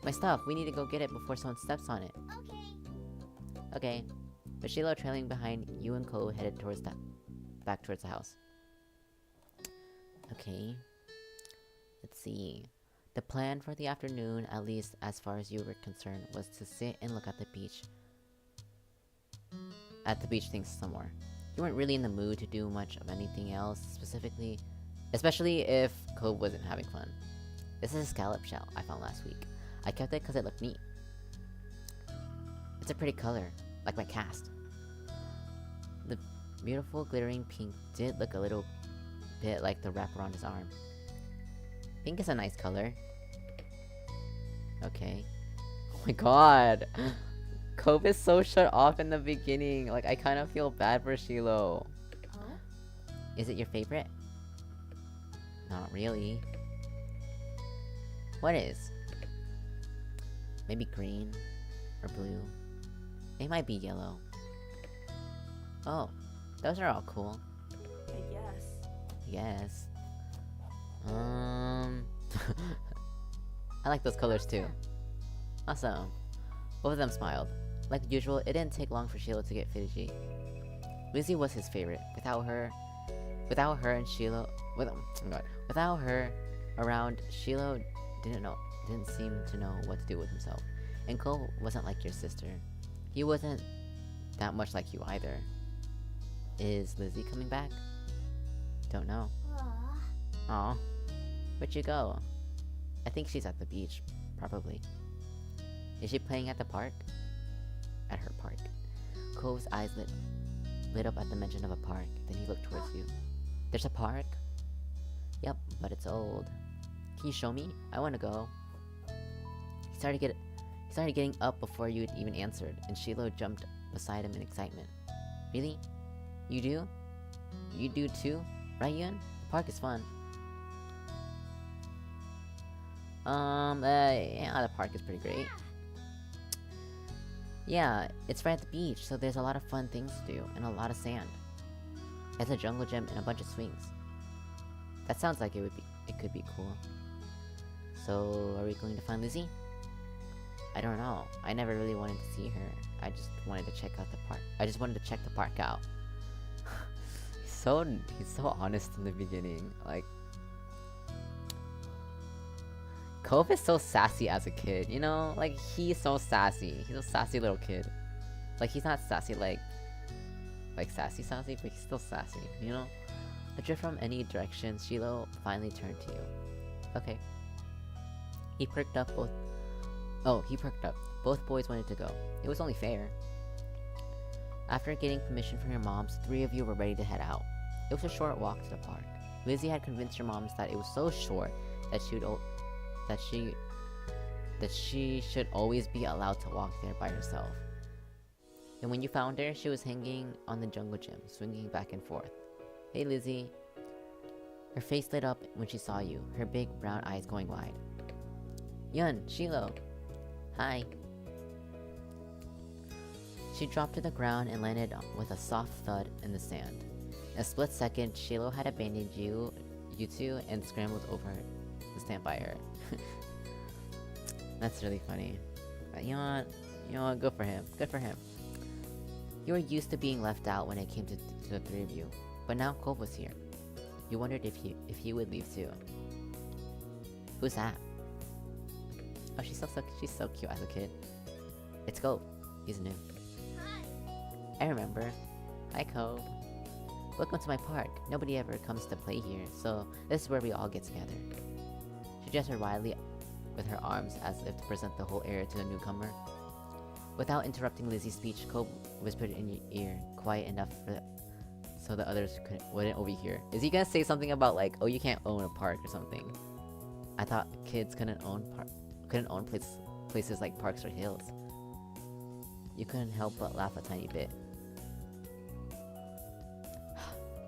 My stuff! We need to go get it before someone steps on it. Okay. Okay. But Shiloh, trailing behind, you and Cove headed back towards the house. Okay. Let's see. The plan for the afternoon, at least as far as you were concerned, was to sit and look at the beach. Things some more. You weren't really in the mood to do much of anything else, especially if Cove wasn't having fun. This is a scallop shell I found last week. I kept it because it looked neat. It's a pretty color, like my cast. The beautiful glittering pink did look a little bit like the wrap around his arm. Pink is a nice color. Okay. Oh my god! Cove is so shut off in the beginning. Like, I kind of feel bad for Shiloh. Oh? Is it your favorite? Not really. What is? Maybe green? Or blue? It might be yellow. Oh, those are all cool. I guess. Yes. I like those colors too. Awesome. Both of them smiled. Like usual, it didn't take long for Shiloh to get fidgety. Lizzie was his favorite. Without her and Shiloh, without her around, Shiloh didn't seem to know what to do with himself. And Cole wasn't like your sister. He wasn't that much like you either. Is Lizzie coming back? Don't know. Aw. Where'd you go? I think she's at the beach. Probably. Is she playing at the park? At her park. Cove's eyes lit up at the mention of a park. Then he looked towards you. There's a park? Yep, but it's old. Can you show me? I wanna go. He started getting up before you had even answered, and Shiloh jumped beside him in excitement. Really? You do? You do too? Right, Yun? The park is fun. Yeah, the park is pretty great. Yeah, it's right at the beach, so there's a lot of fun things to do and a lot of sand. It's a jungle gym and a bunch of swings. That sounds like it could be cool. So, are we going to find Lizzie? I don't know. I never really wanted to see her. I just wanted to check out the park. I just wanted to check the park out. He's so honest in the beginning. Like, Cove is so sassy as a kid, you know? Like, he's so sassy. He's a sassy little kid. Like, he's not sassy like sassy, but he's still sassy, you know? Adrift from any direction, Shiloh finally turned to you. Okay. He perked up. Both boys wanted to go. It was only fair. After getting permission from your moms, the three of you were ready to head out. It was a short walk to the park. Lizzie had convinced your moms that it was so short that she should always be allowed to walk there by herself. And when you found her, she was hanging on the jungle gym, swinging back and forth. Hey, Lizzie. Her face lit up when she saw you, her big brown eyes going wide. Yun, Shiloh. Hi. She dropped to the ground and landed with a soft thud in the sand. In a split second, Shiloh had abandoned you two and scrambled over to stand by her. That's really funny. You know what? Good for him. Good for him. You were used to being left out when it came to the three of you, but now Cove was here. You wondered if he would leave too. Who's that? Oh, she's so cute as a kid. It's Cove. He's new. Hi. I remember. Hi, Cove. Welcome to my park. Nobody ever comes to play here, so this is where we all get together. She gestured wildly with her arms as if to present the whole area to the newcomer. Without interrupting Lizzie's speech, Cove whispered in your ear, quiet enough so the others wouldn't overhear. Is he gonna say something about like, oh, you can't own a park or something? I thought kids couldn't own places like parks or hills. You couldn't help but laugh a tiny bit.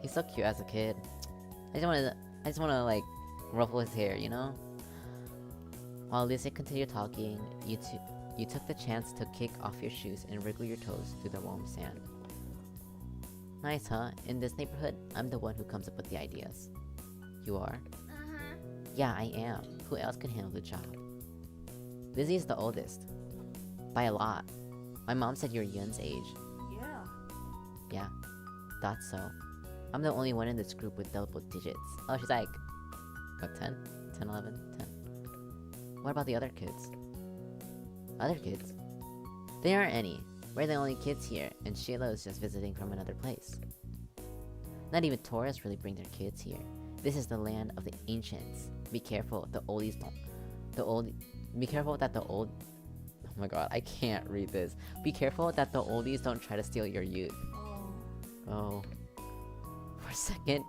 He's so cute as a kid. I just wanna like ruffle his hair, you know? While Lizzie continued talking, you took the chance to kick off your shoes and wriggle your toes through the warm sand. Nice, huh? In this neighborhood, I'm the one who comes up with the ideas. You are? Uh-huh. Yeah, I am. Who else can handle the job? Lizzie is the oldest. By a lot. My mom said you're Yun's age. Yeah. Yeah, thought so. I'm the only one in this group with double digits. Oh, she's like... what, 10? 10, 11, 10. What about the other kids? Other kids? There aren't any. We're the only kids here, and Sheila is just visiting from another place. Not even tourists really bring their kids here. This is the land of the ancients. Be careful, the oldies don't... Be careful that the old... Oh my god, I can't read this. Be careful that the oldies don't try to steal your youth. Oh. Oh. For a second,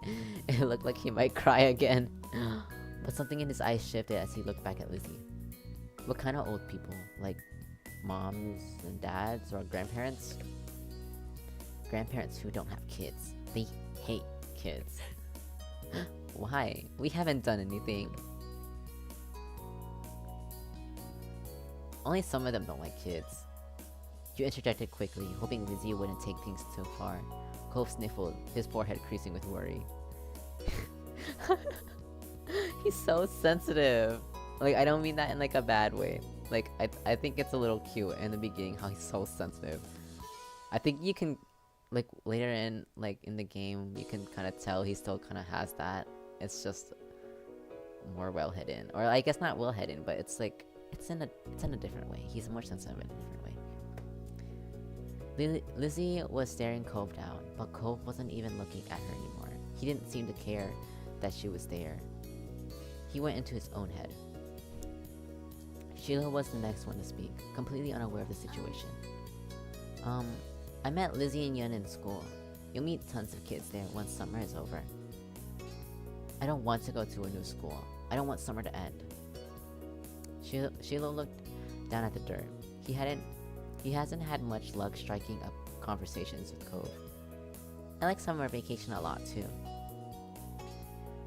it looked like he might cry again. But something in his eyes shifted as he looked back at Lizzie. What kind of old people? Like, moms and dads or grandparents? Grandparents who don't have kids. They hate kids. Why? We haven't done anything. Only some of them don't like kids. You interjected quickly, hoping Lizzie wouldn't take things too far. Cove sniffled, his forehead creasing with worry. He's so sensitive. Like, I don't mean that in like a bad way. Like, I think it's a little cute in the beginning how he's so sensitive. I think you can, like, later in the game, you can kind of tell he still kind of has that. It's just more well hidden, or I guess not well hidden, but it's like it's in a different way. He's more sensitive in a different way. Lizzie was staring Cove down, but Cove wasn't even looking at her anymore. He didn't seem to care that she was there. He went into his own head. Sheila was the next one to speak, completely unaware of the situation. I met Lizzie and Yun in school. You'll meet tons of kids there once summer is over. I don't want to go to a new school. I don't want summer to end. Sheila looked down at the dirt. He hasn't had much luck striking up conversations with Cove. I like summer vacation a lot too.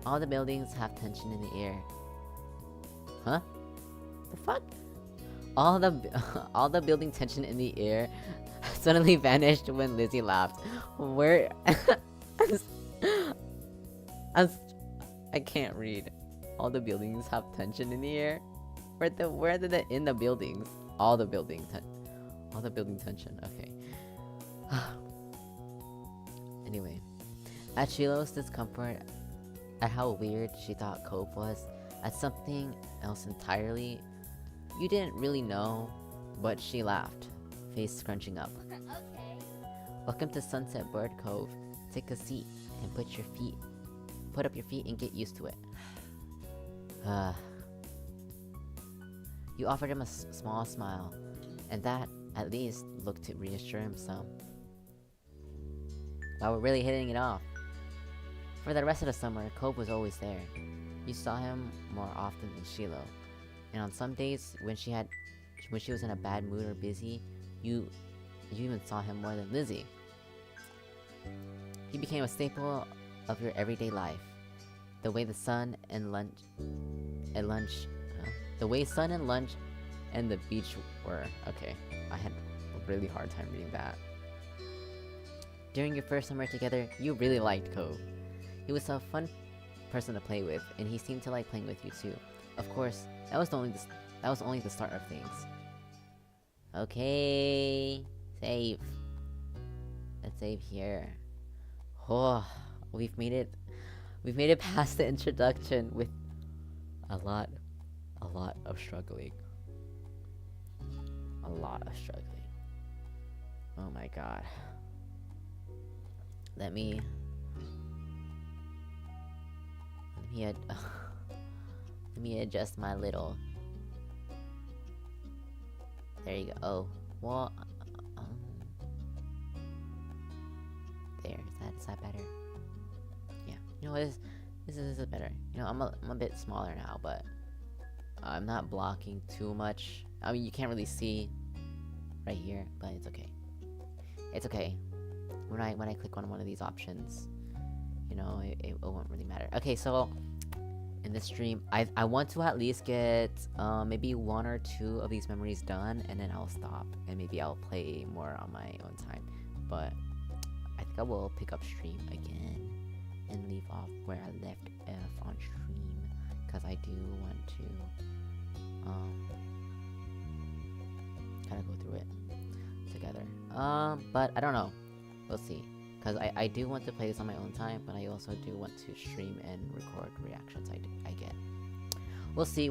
All the buildings have tension in the air. Huh? The fuck? All the all the building tension in the air suddenly vanished when Lizzie laughed. Where as I can't read. All the buildings have tension in the air. Where are the in the buildings? All the building tension. Okay. Anyway, at Shiloh's discomfort at how weird she thought Cove was, at something else entirely, you didn't really know, but she laughed, face scrunching up. Okay. Welcome to Sunset Bird Cove. Take a seat and put up your feet and get used to it. You offered him a small smile, and that, at least, looked to reassure him some. Wow, we're really hitting it off. For the rest of the summer, Cove was always there. You saw him more often than Shiloh, and on some days when she was in a bad mood or busy, you even saw him more than Lizzie. He became a staple of your everyday life. The way sun and lunch and the beach were. Okay, I had a really hard time reading that. During your first summer together, you really liked Cove. He was a fun person to play with, and he seemed to like playing with you too. Of course, that was only the start of things. Okay, save. Let's save here. Oh, we've made it past the introduction with a lot of struggling. A lot of struggling. Oh my god. Let me adjust my little. There you go. Oh, well, there. Is that better? Yeah. You know what? This is better. You know, I'm a bit smaller now, but I'm not blocking too much. I mean, you can't really see right here, but it's okay. It's okay. When I click on one of these options, you know, it won't really matter. Okay, so in this stream, I want to at least get maybe 1 or 2 of these memories done, and then I'll stop, and maybe I'll play more on my own time. But I think I will pick up stream again and leave off where I left off on stream, because I do want to kind of go through it together. But I don't know. We'll see. Because I do want to play this on my own time, but I also do want to stream and record reactions I get. We'll see,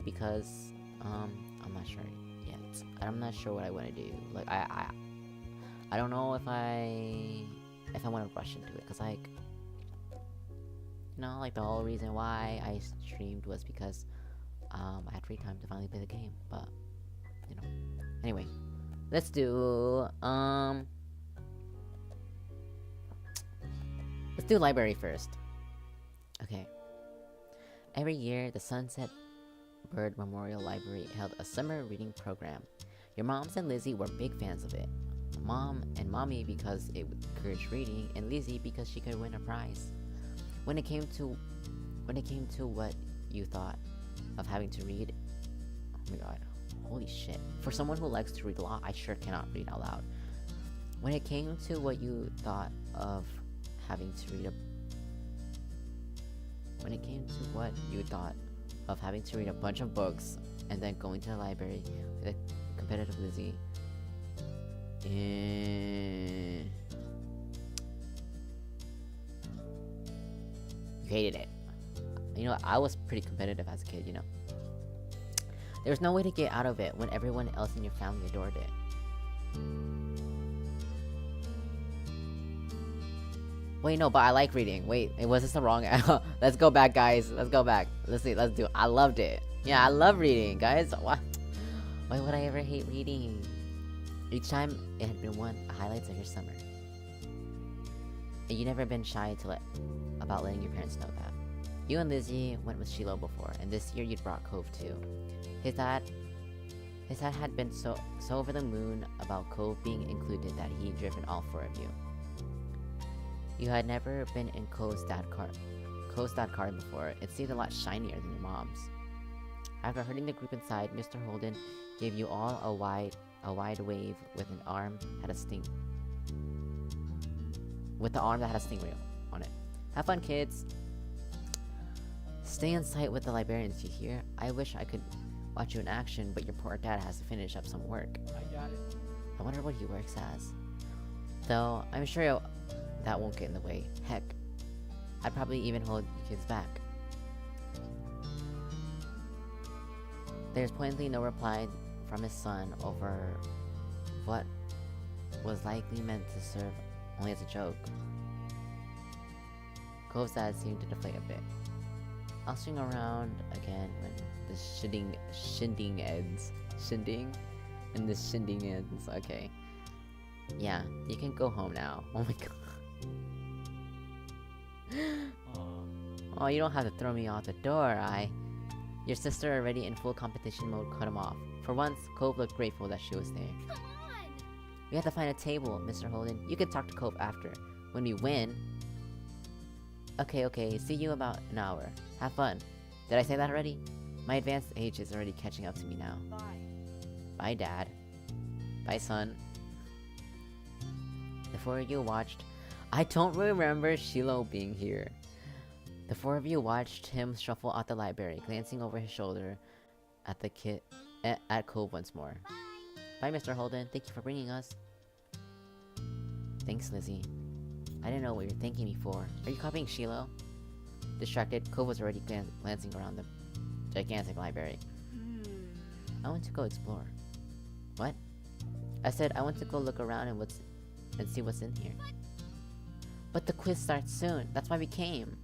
because I'm not sure yet. I'm not sure what I want to do. Like, I don't know if I want to rush into it, because, like, you know, like, the whole reason why I streamed was because I had free time to finally play the game, but, you know. Anyway, let's do, let's do library first. Okay. Every year, the Sunset Bird Memorial Library held a summer reading program. Your moms and Lizzie were big fans of it. Mom and Mommy because it encouraged reading, and Lizzie because she could win a prize. When it came to what you thought of having to read, oh my god, holy shit. For someone who likes to read a lot, I sure cannot read out loud. When it came to what you thought of having to read a bunch of books and then going to the library with a competitive Lizzie, you hated it. You know, I was pretty competitive as a kid, you know. There was no way to get out of it when everyone else in your family adored it. Wait, no, but I like reading. Wait, was this the wrong? Let's go back, guys. Let's go back. Let's see. Let's do it. I loved it. Yeah, I love reading, guys. Why would I ever hate reading? Each time it had been one of the highlights of your summer. And you never been shy about letting your parents know that. You and Lizzie went with Shiloh before, and this year you'd brought Cove too. His dad had been so over the moon about Cove being included that he'd driven all 4 of you. You had never been in Cove's dad car before. It seemed a lot shinier than your mom's. After hurting the group inside, Mr. Holden gave you all a wide wave with an arm had a sting. With the arm that had a stingray on it. Have fun, kids. Stay in sight with the librarians, you hear? I wish I could watch you in action, but your poor dad has to finish up some work. I got it. I wonder what he works as. Though, I'm sure that won't get in the way. Heck, I'd probably even hold you kids back. There's pointedly no reply from his son over what was likely meant to serve only as a joke. Cove's dad seemed to deflate a bit. I'll swing around again when the shindig ends. Shindig? And the shindig ends, okay. Yeah, you can go home now. Oh my god. Oh, you don't have to throw me out the door, Your sister, already in full competition mode, cut him off. For once, Cove looked grateful that she was there. Come on! We have to find a table, Mr. Holden. You can talk to Cove after. When we win... Okay, see you about an hour. Have fun. Did I say that already? My advanced age is already catching up to me now. Bye. Bye, Dad. Bye, son. The four of you watched... I don't remember Shiloh being here. The four of you watched him shuffle out the library, glancing over his shoulder at the at Cove once more. Bye, Mr. Holden. Thank you for bringing us. Thanks, Lizzie. I didn't know what you were thanking me for. Are you copying Shiloh? Distracted, Cove was already glancing around the gigantic library. I want to go explore. What? I said I want to go look around and see what's in here. But the quiz starts soon. That's why we came.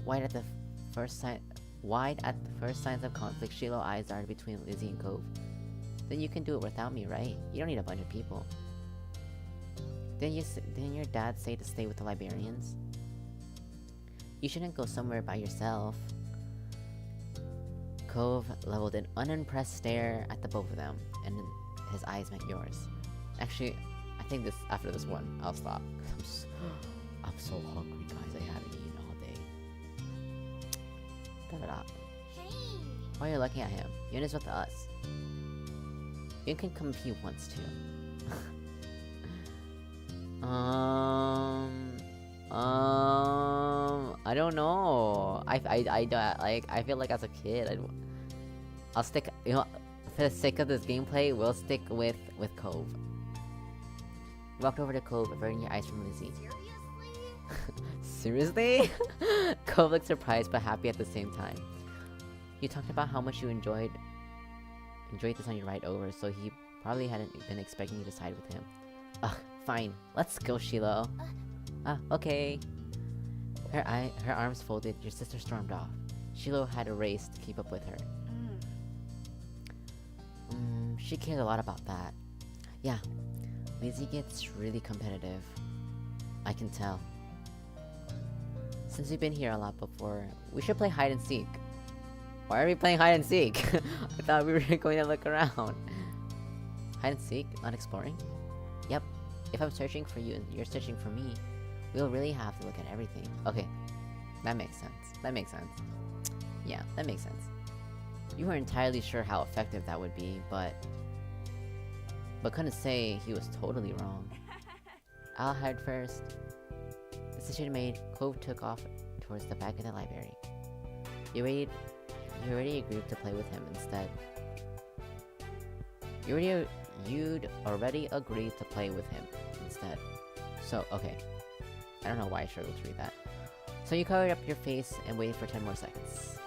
Wide at the first signs of conflict, Shiloh's eyes darted between Lizzie and Cove. Then you can do it without me, right? You don't need a bunch of people. Didn't your dad say to stay with the librarians? You shouldn't go somewhere by yourself. Cove leveled an unimpressed stare at the both of them, and his eyes met yours. Actually, I think after this one, I'll stop. I'm so hungry, guys. I haven't eaten all day. Da-da-da. Hey! Why are you looking at him? Yun is with us. Yun can come if he wants to. I don't know. I feel like as a kid, I'll stick. You know, for the sake of this gameplay, we'll stick with Cove. You walked over to Cove, averting your eyes from Lizzie. Seriously? Seriously? Cove looked surprised but happy at the same time. You talked about how much you enjoyed this on your ride over, so he probably hadn't been expecting you to side with him. Ugh, fine. Let's go, Shiloh. Okay. Her arms folded, your sister stormed off. Shiloh had a race to keep up with her. She cares a lot about that. Yeah, Lizzie gets really competitive. I can tell. Since we've been here a lot before, we should play hide and seek. Why are we playing hide and seek? I thought we were going to look around. Hide and seek? Not exploring? Yep. If I'm searching for you and you're searching for me, we'll really have to look at everything. Okay. That makes sense. That makes sense. Yeah, that makes sense. You weren't entirely sure how effective that would be, but couldn't say he was totally wrong. I'll hide first. Decision made, Cove took off towards the back of the library. You already agreed to play with him instead. You'd already agreed to play with him instead. So, okay. I don't know why I struggled to read that. So you covered up your face and waited for 10 more seconds.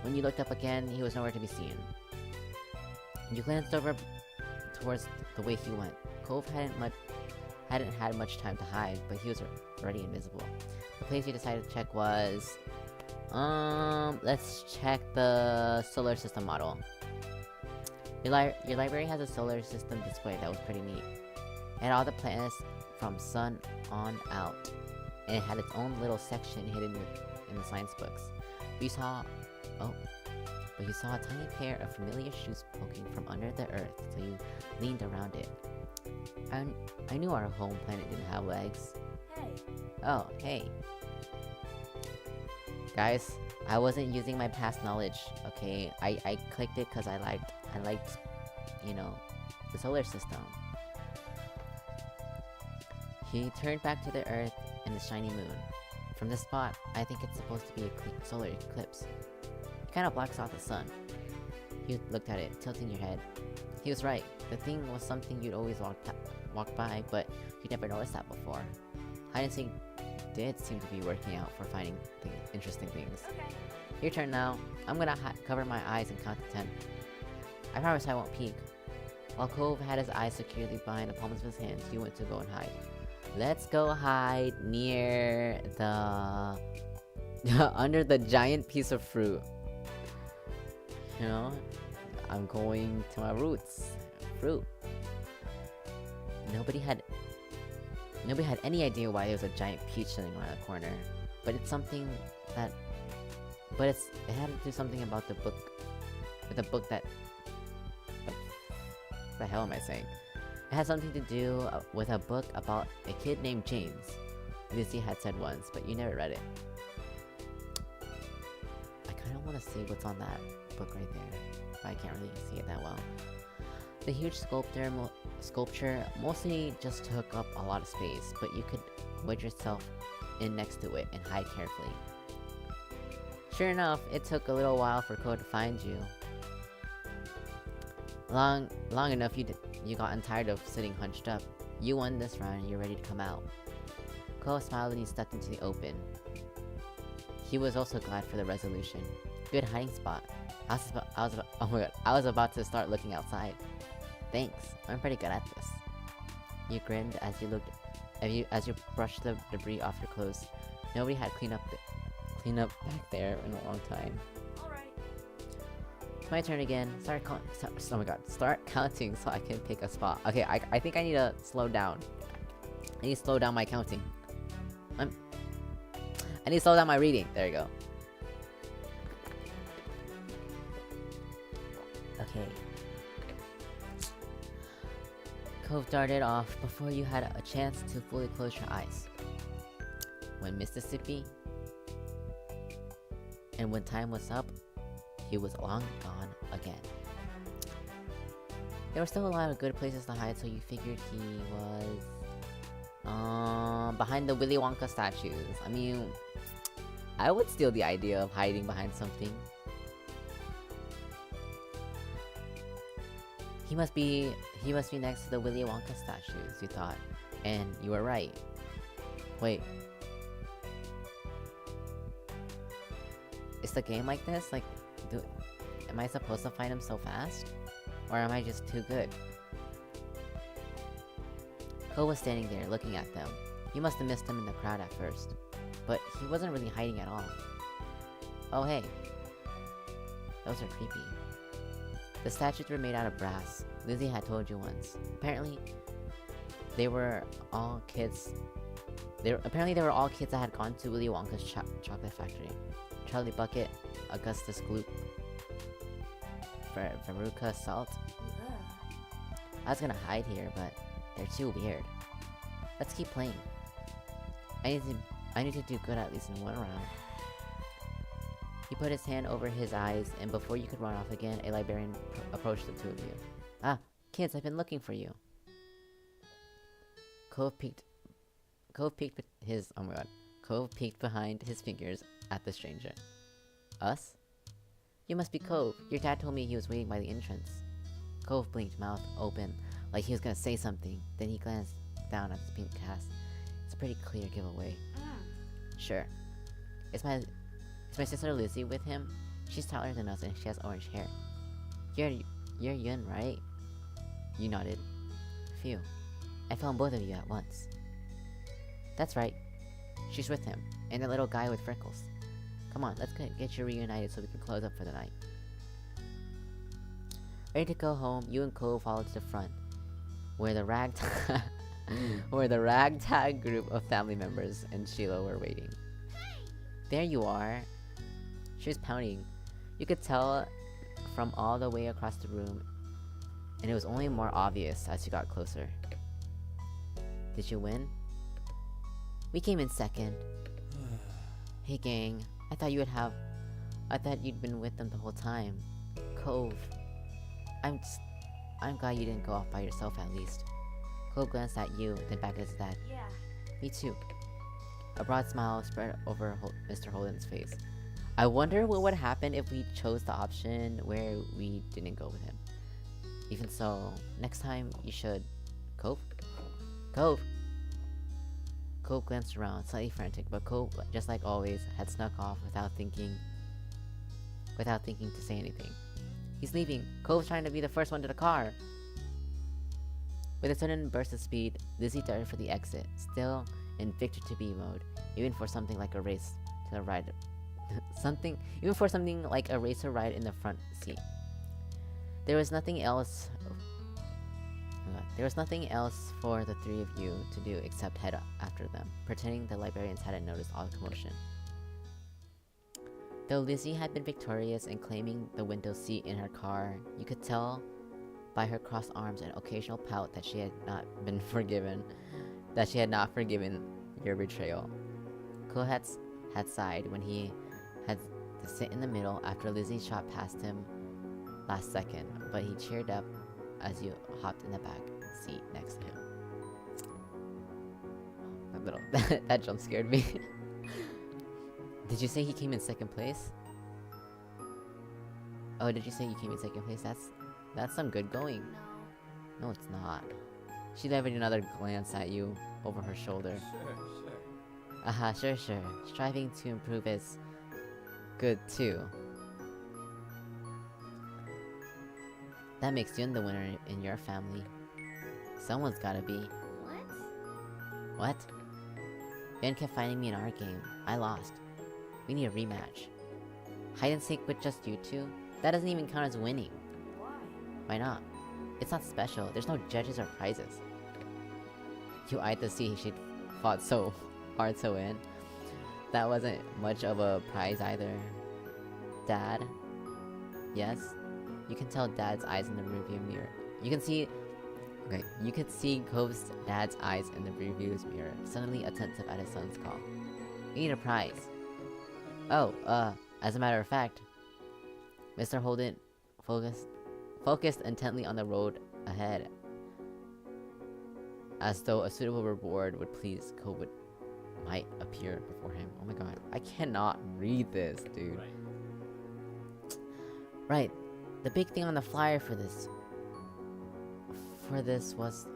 When you looked up again, he was nowhere to be seen. You glanced over towards the way he went. Cove hadn't had much time to hide, but he was already invisible. The place you decided to check was... let's check the solar system model. Your library has a solar system display that was pretty neat. It had all the planets from sun on out, and it had its own little section hidden in the science books. But you saw a tiny pair of familiar shoes poking from under the earth, so you leaned around it. I knew our home planet didn't have legs. Hey. Oh, hey. Guys, I wasn't using my past knowledge, okay? I clicked it because I liked, you know, the solar system. He turned back to the Earth and the shiny moon. From this spot, I think it's supposed to be a solar eclipse. It kinda blocks out the sun. You looked at it, tilting your head. He was right. The thing was something you'd always walk by, but you'd never noticed that before. Hide and seek did seem to be working out for finding interesting things. Okay. Your turn now. I'm gonna cover my eyes and count to 10. I promise I won't peek. While Cove had his eyes securely behind the palms of his hands, you went to go and hide. Let's go hide near the... under the giant piece of fruit. You know? I'm going to my roots. Fruit. Nobody had any idea why there was a giant peach sitting around the corner. But it's something that... But it had to do something about the book... With the book that... What the hell am I saying? It had something to do with a book about a kid named James. Lucy had said once, but you never read it. I kinda wanna see what's on that book right there. But I can't really see it that well. The huge sculpture mostly just took up a lot of space, but you could wedge yourself in next to it and hide carefully. Sure enough, it took a little while for Code to find you. Long enough you gotten tired of sitting hunched up. You won this round and you're ready to come out. Cole smiled and he stepped into the open. He was also glad for the resolution. Good hiding spot. Oh my god, I was about to start looking outside. Thanks, I'm pretty good at this. You grinned as you brushed the debris off your clothes. Nobody had cleaned up back there in a long time. Alright. It's my turn again. Oh my god, start counting so I can pick a spot. Okay, I think I need to slow down. I need to slow down my counting. I need to slow down my reading. There you go. Okay. Cove darted off before you had a chance to fully close your eyes. When Mississippi, and when time was up, he was long gone again. There were still a lot of good places to hide, so you figured he was... behind the Willy Wonka statues. I mean, I would steal the idea of hiding behind something. He must be next to the Willy Wonka statues, you thought. And you were right. Wait. Is the game like this? Like, am I supposed to find him so fast? Or am I just too good? Ko was standing there, looking at them. You must have missed him in the crowd at first. But he wasn't really hiding at all. Oh hey. Those are creepy. The statues were made out of brass. Lizzie had told you once. Apparently, they were all kids that had gone to Willy Wonka's chocolate factory. Charlie Bucket, Augustus Gloop, Veruca Salt. Ugh. I was gonna hide here, but they're too weird. Let's keep playing. I need to do good at least in one round. He put his hand over his eyes, and before you could run off again, a librarian approached the two of you. Ah, kids, I've been looking for you. Cove peeked behind his fingers at the stranger. Us? You must be Cove. Your dad told me he was waiting by the entrance. Cove blinked, mouth open, like he was gonna say something. Then he glanced down at his pink cast. It's a pretty clear giveaway. Sure. Is my sister Lizzie with him? She's taller than us and she has orange hair. You're Yun, right? You nodded. Phew. I found both of you at once. That's right. She's with him, and the little guy with freckles. Come on, let's get you reunited so we can close up for the night. Ready to go home, you and Cole followed to the front, where the ragtag group of family members and Sheila were waiting. There you are. She was pouting. You could tell from all the way across the room, and it was only more obvious as you got closer. Did you win? We came in second. Hey gang, I thought you would have. I thought you'd been with them the whole time. Cove. I'm glad you didn't go off by yourself at least. Cove glanced at you, then back at his dad. Yeah. Me too. A broad smile spread over Mr. Holden's face. I wonder what would happen if we chose the option where we didn't go with him. Even so, next time you should. Cove? Cove! Cove glanced around, slightly frantic, but Cove, just like always, had snuck off without thinking to say anything. He's leaving. Cove's trying to be the first one to the car. With a sudden burst of speed, Lizzie darted for the exit, still in Victor to be mode, even for something like a race to the ride. Even for something like a racer ride in the front seat. There was nothing else for the three of you to do except head after them, pretending the librarians hadn't noticed all the commotion. Though Lizzie had been victorious in claiming the window seat in her car, you could tell by her crossed arms and occasional pout that she had not forgiven your betrayal. Kohatz had sighed when he had to sit in the middle after Lizzie shot past him last second, but he cheered up as you hopped in the back seat next to him. That jump scared me. Did you say he came in second place? Oh, did you say you came in second place? That's some good going. No. No, it's not. She levered another glance at you over her shoulder. Sure. Aha, sure. Striving to improve is good too. That makes Yun the winner in your family. Someone's gotta be. What? What? Yun kept fighting me in our game. I lost. We need a rematch. Hide and seek with just you two? That doesn't even count as winning. Why? Why not? It's not special. There's no judges or prizes. You eyed to see she'd fought so hard to win. That wasn't much of a prize either. Dad? Yes? You can tell Dad's eyes in the rearview mirror. You could see Cove's dad's eyes in the rearview mirror, suddenly attentive at his son's call. We need a prize. Oh, as a matter of fact, Mr. Holden focused intently on the road ahead, as though a suitable reward would please Cove might appear before him. Oh my god, I cannot read this, dude. Right. The big thing on the flyer for this was,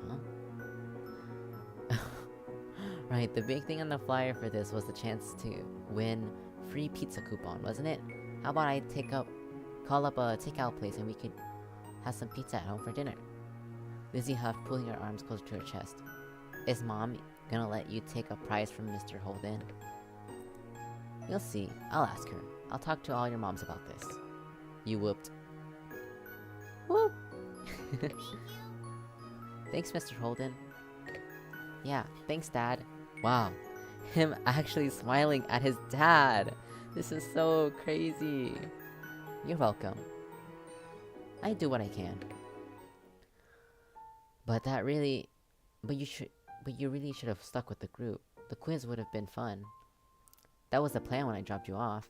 Right, the big thing on the flyer for this was the chance to win free pizza coupon, wasn't it? How about I call up a takeout place and we could have some pizza at home for dinner? Lizzie huffed, pulling her arms closer to her chest. Is Mom gonna let you take a prize from Mr. Holden? You'll see. I'll ask her. I'll talk to all your moms about this. You whooped. Whoop! Thank you. Thanks, Mr. Holden. Yeah, thanks, Dad. Wow. Him actually smiling at his dad. This is so crazy. You're welcome. I do what I can. But you really should have stuck with the group. The quiz would have been fun. That was the plan when I dropped you off.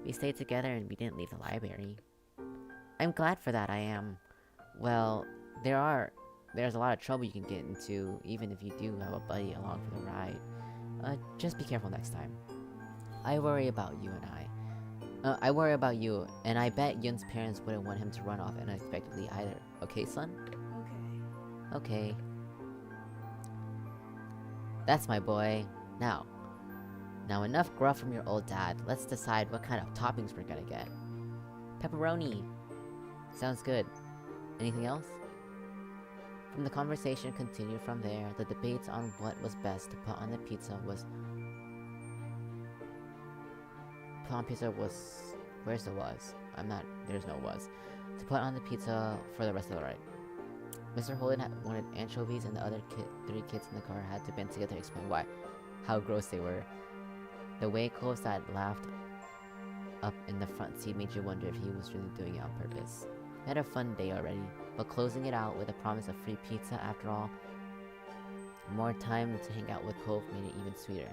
We stayed together and we didn't leave the library. I'm glad for that, I am. Well, there's a lot of trouble you can get into, even if you do have a buddy along for the ride. Just be careful next time. I worry about you, and I bet Yun's parents wouldn't want him to run off unexpectedly either. Okay, son? Okay. Okay. That's my boy. Now enough gruff from your old dad. Let's decide what kind of toppings we're gonna get. Pepperoni. Sounds good. Anything else? From the conversation continued from there, the debates on what was best to put on the pizza was... Where's the was? There's no was. To put on the pizza for the rest of the ride. Mr. Holden wanted anchovies, and the other three kids in the car had to band together to explain how gross they were. The way Cole sat laughed up in the front seat made you wonder if he was really doing it on purpose. They had a fun day already, but closing it out with a promise of free pizza after all, more time to hang out with Cove made it even sweeter.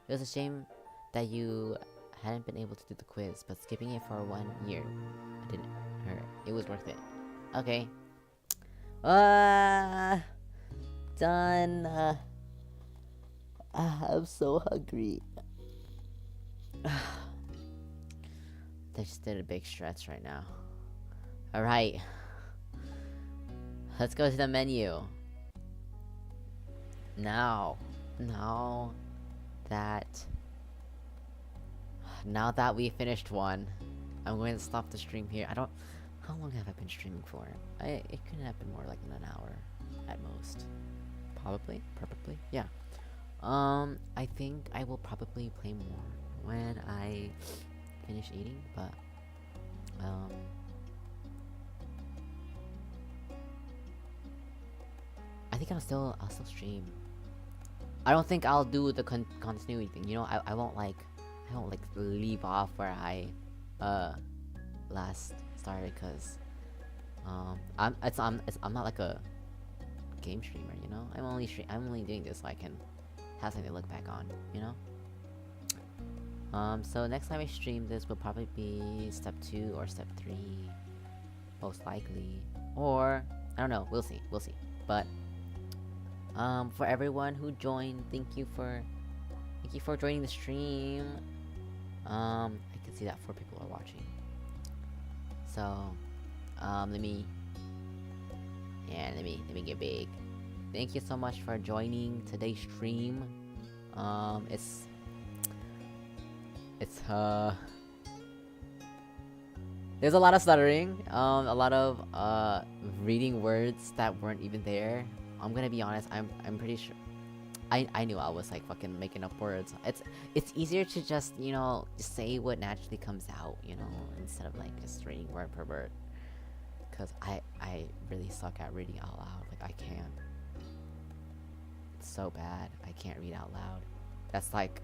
It was a shame that you hadn't been able to do the quiz, but skipping it for 1 year didn't hurt. It was worth it. Okay. Done. I'm so hungry. I just did a big stretch right now. Alright. Let's go to the menu. Now that we finished one, I'm going to stop the stream here. How long have I been streaming for? It couldn't have been more like in an hour at most. Probably, yeah. I think I will probably play more when I finish eating, but I think I'll still stream. I don't think I'll do the continuity thing. You know, I won't like leave off where I last started, cause I'm not like a game streamer. You know, I'm only doing this so I can have something to look back on. You know. So next time I stream this will probably be step 2 or step 3, most likely, or I don't know. We'll see. But for everyone who joined, thank you for joining the stream. I can see that 4 people are watching. So, let me get big. Thank you so much for joining today's stream. There's a lot of stuttering, a lot of reading words that weren't even there. I'm gonna be honest, I'm pretty sure I knew I was like fucking making up words. It's easier to just, you know, just say what naturally comes out, you know, instead of like just reading word per word. Cause I really suck at reading out loud. Like I can't. It's so bad. I can't read out loud. That's like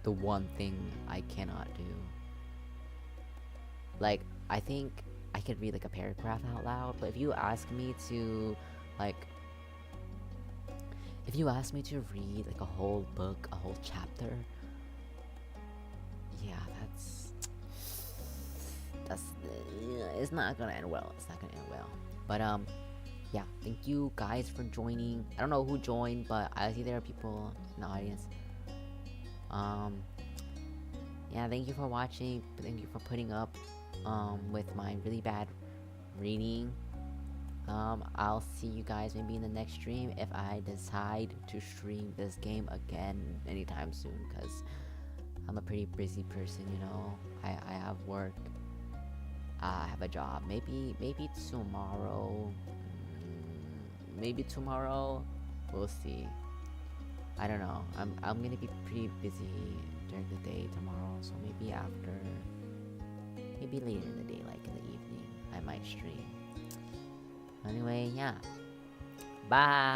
the one thing I cannot do. Like, I think I could read like a paragraph out loud, but if you ask me to read like a whole book, a whole chapter, yeah, it's not gonna end well. But yeah, thank you guys for joining. I don't know who joined, but I see there are people in the audience. Yeah, thank you for watching. Thank you for putting up with my really bad reading. I'll see you guys maybe in the next stream if I decide to stream this game again anytime soon, because I'm a pretty busy person, you know. I have work. I have a job. Maybe tomorrow. Maybe tomorrow. We'll see. I don't know. I'm gonna be pretty busy during the day tomorrow, so maybe later in the day, like in the evening, I might stream. Anyway, yeah. Bye!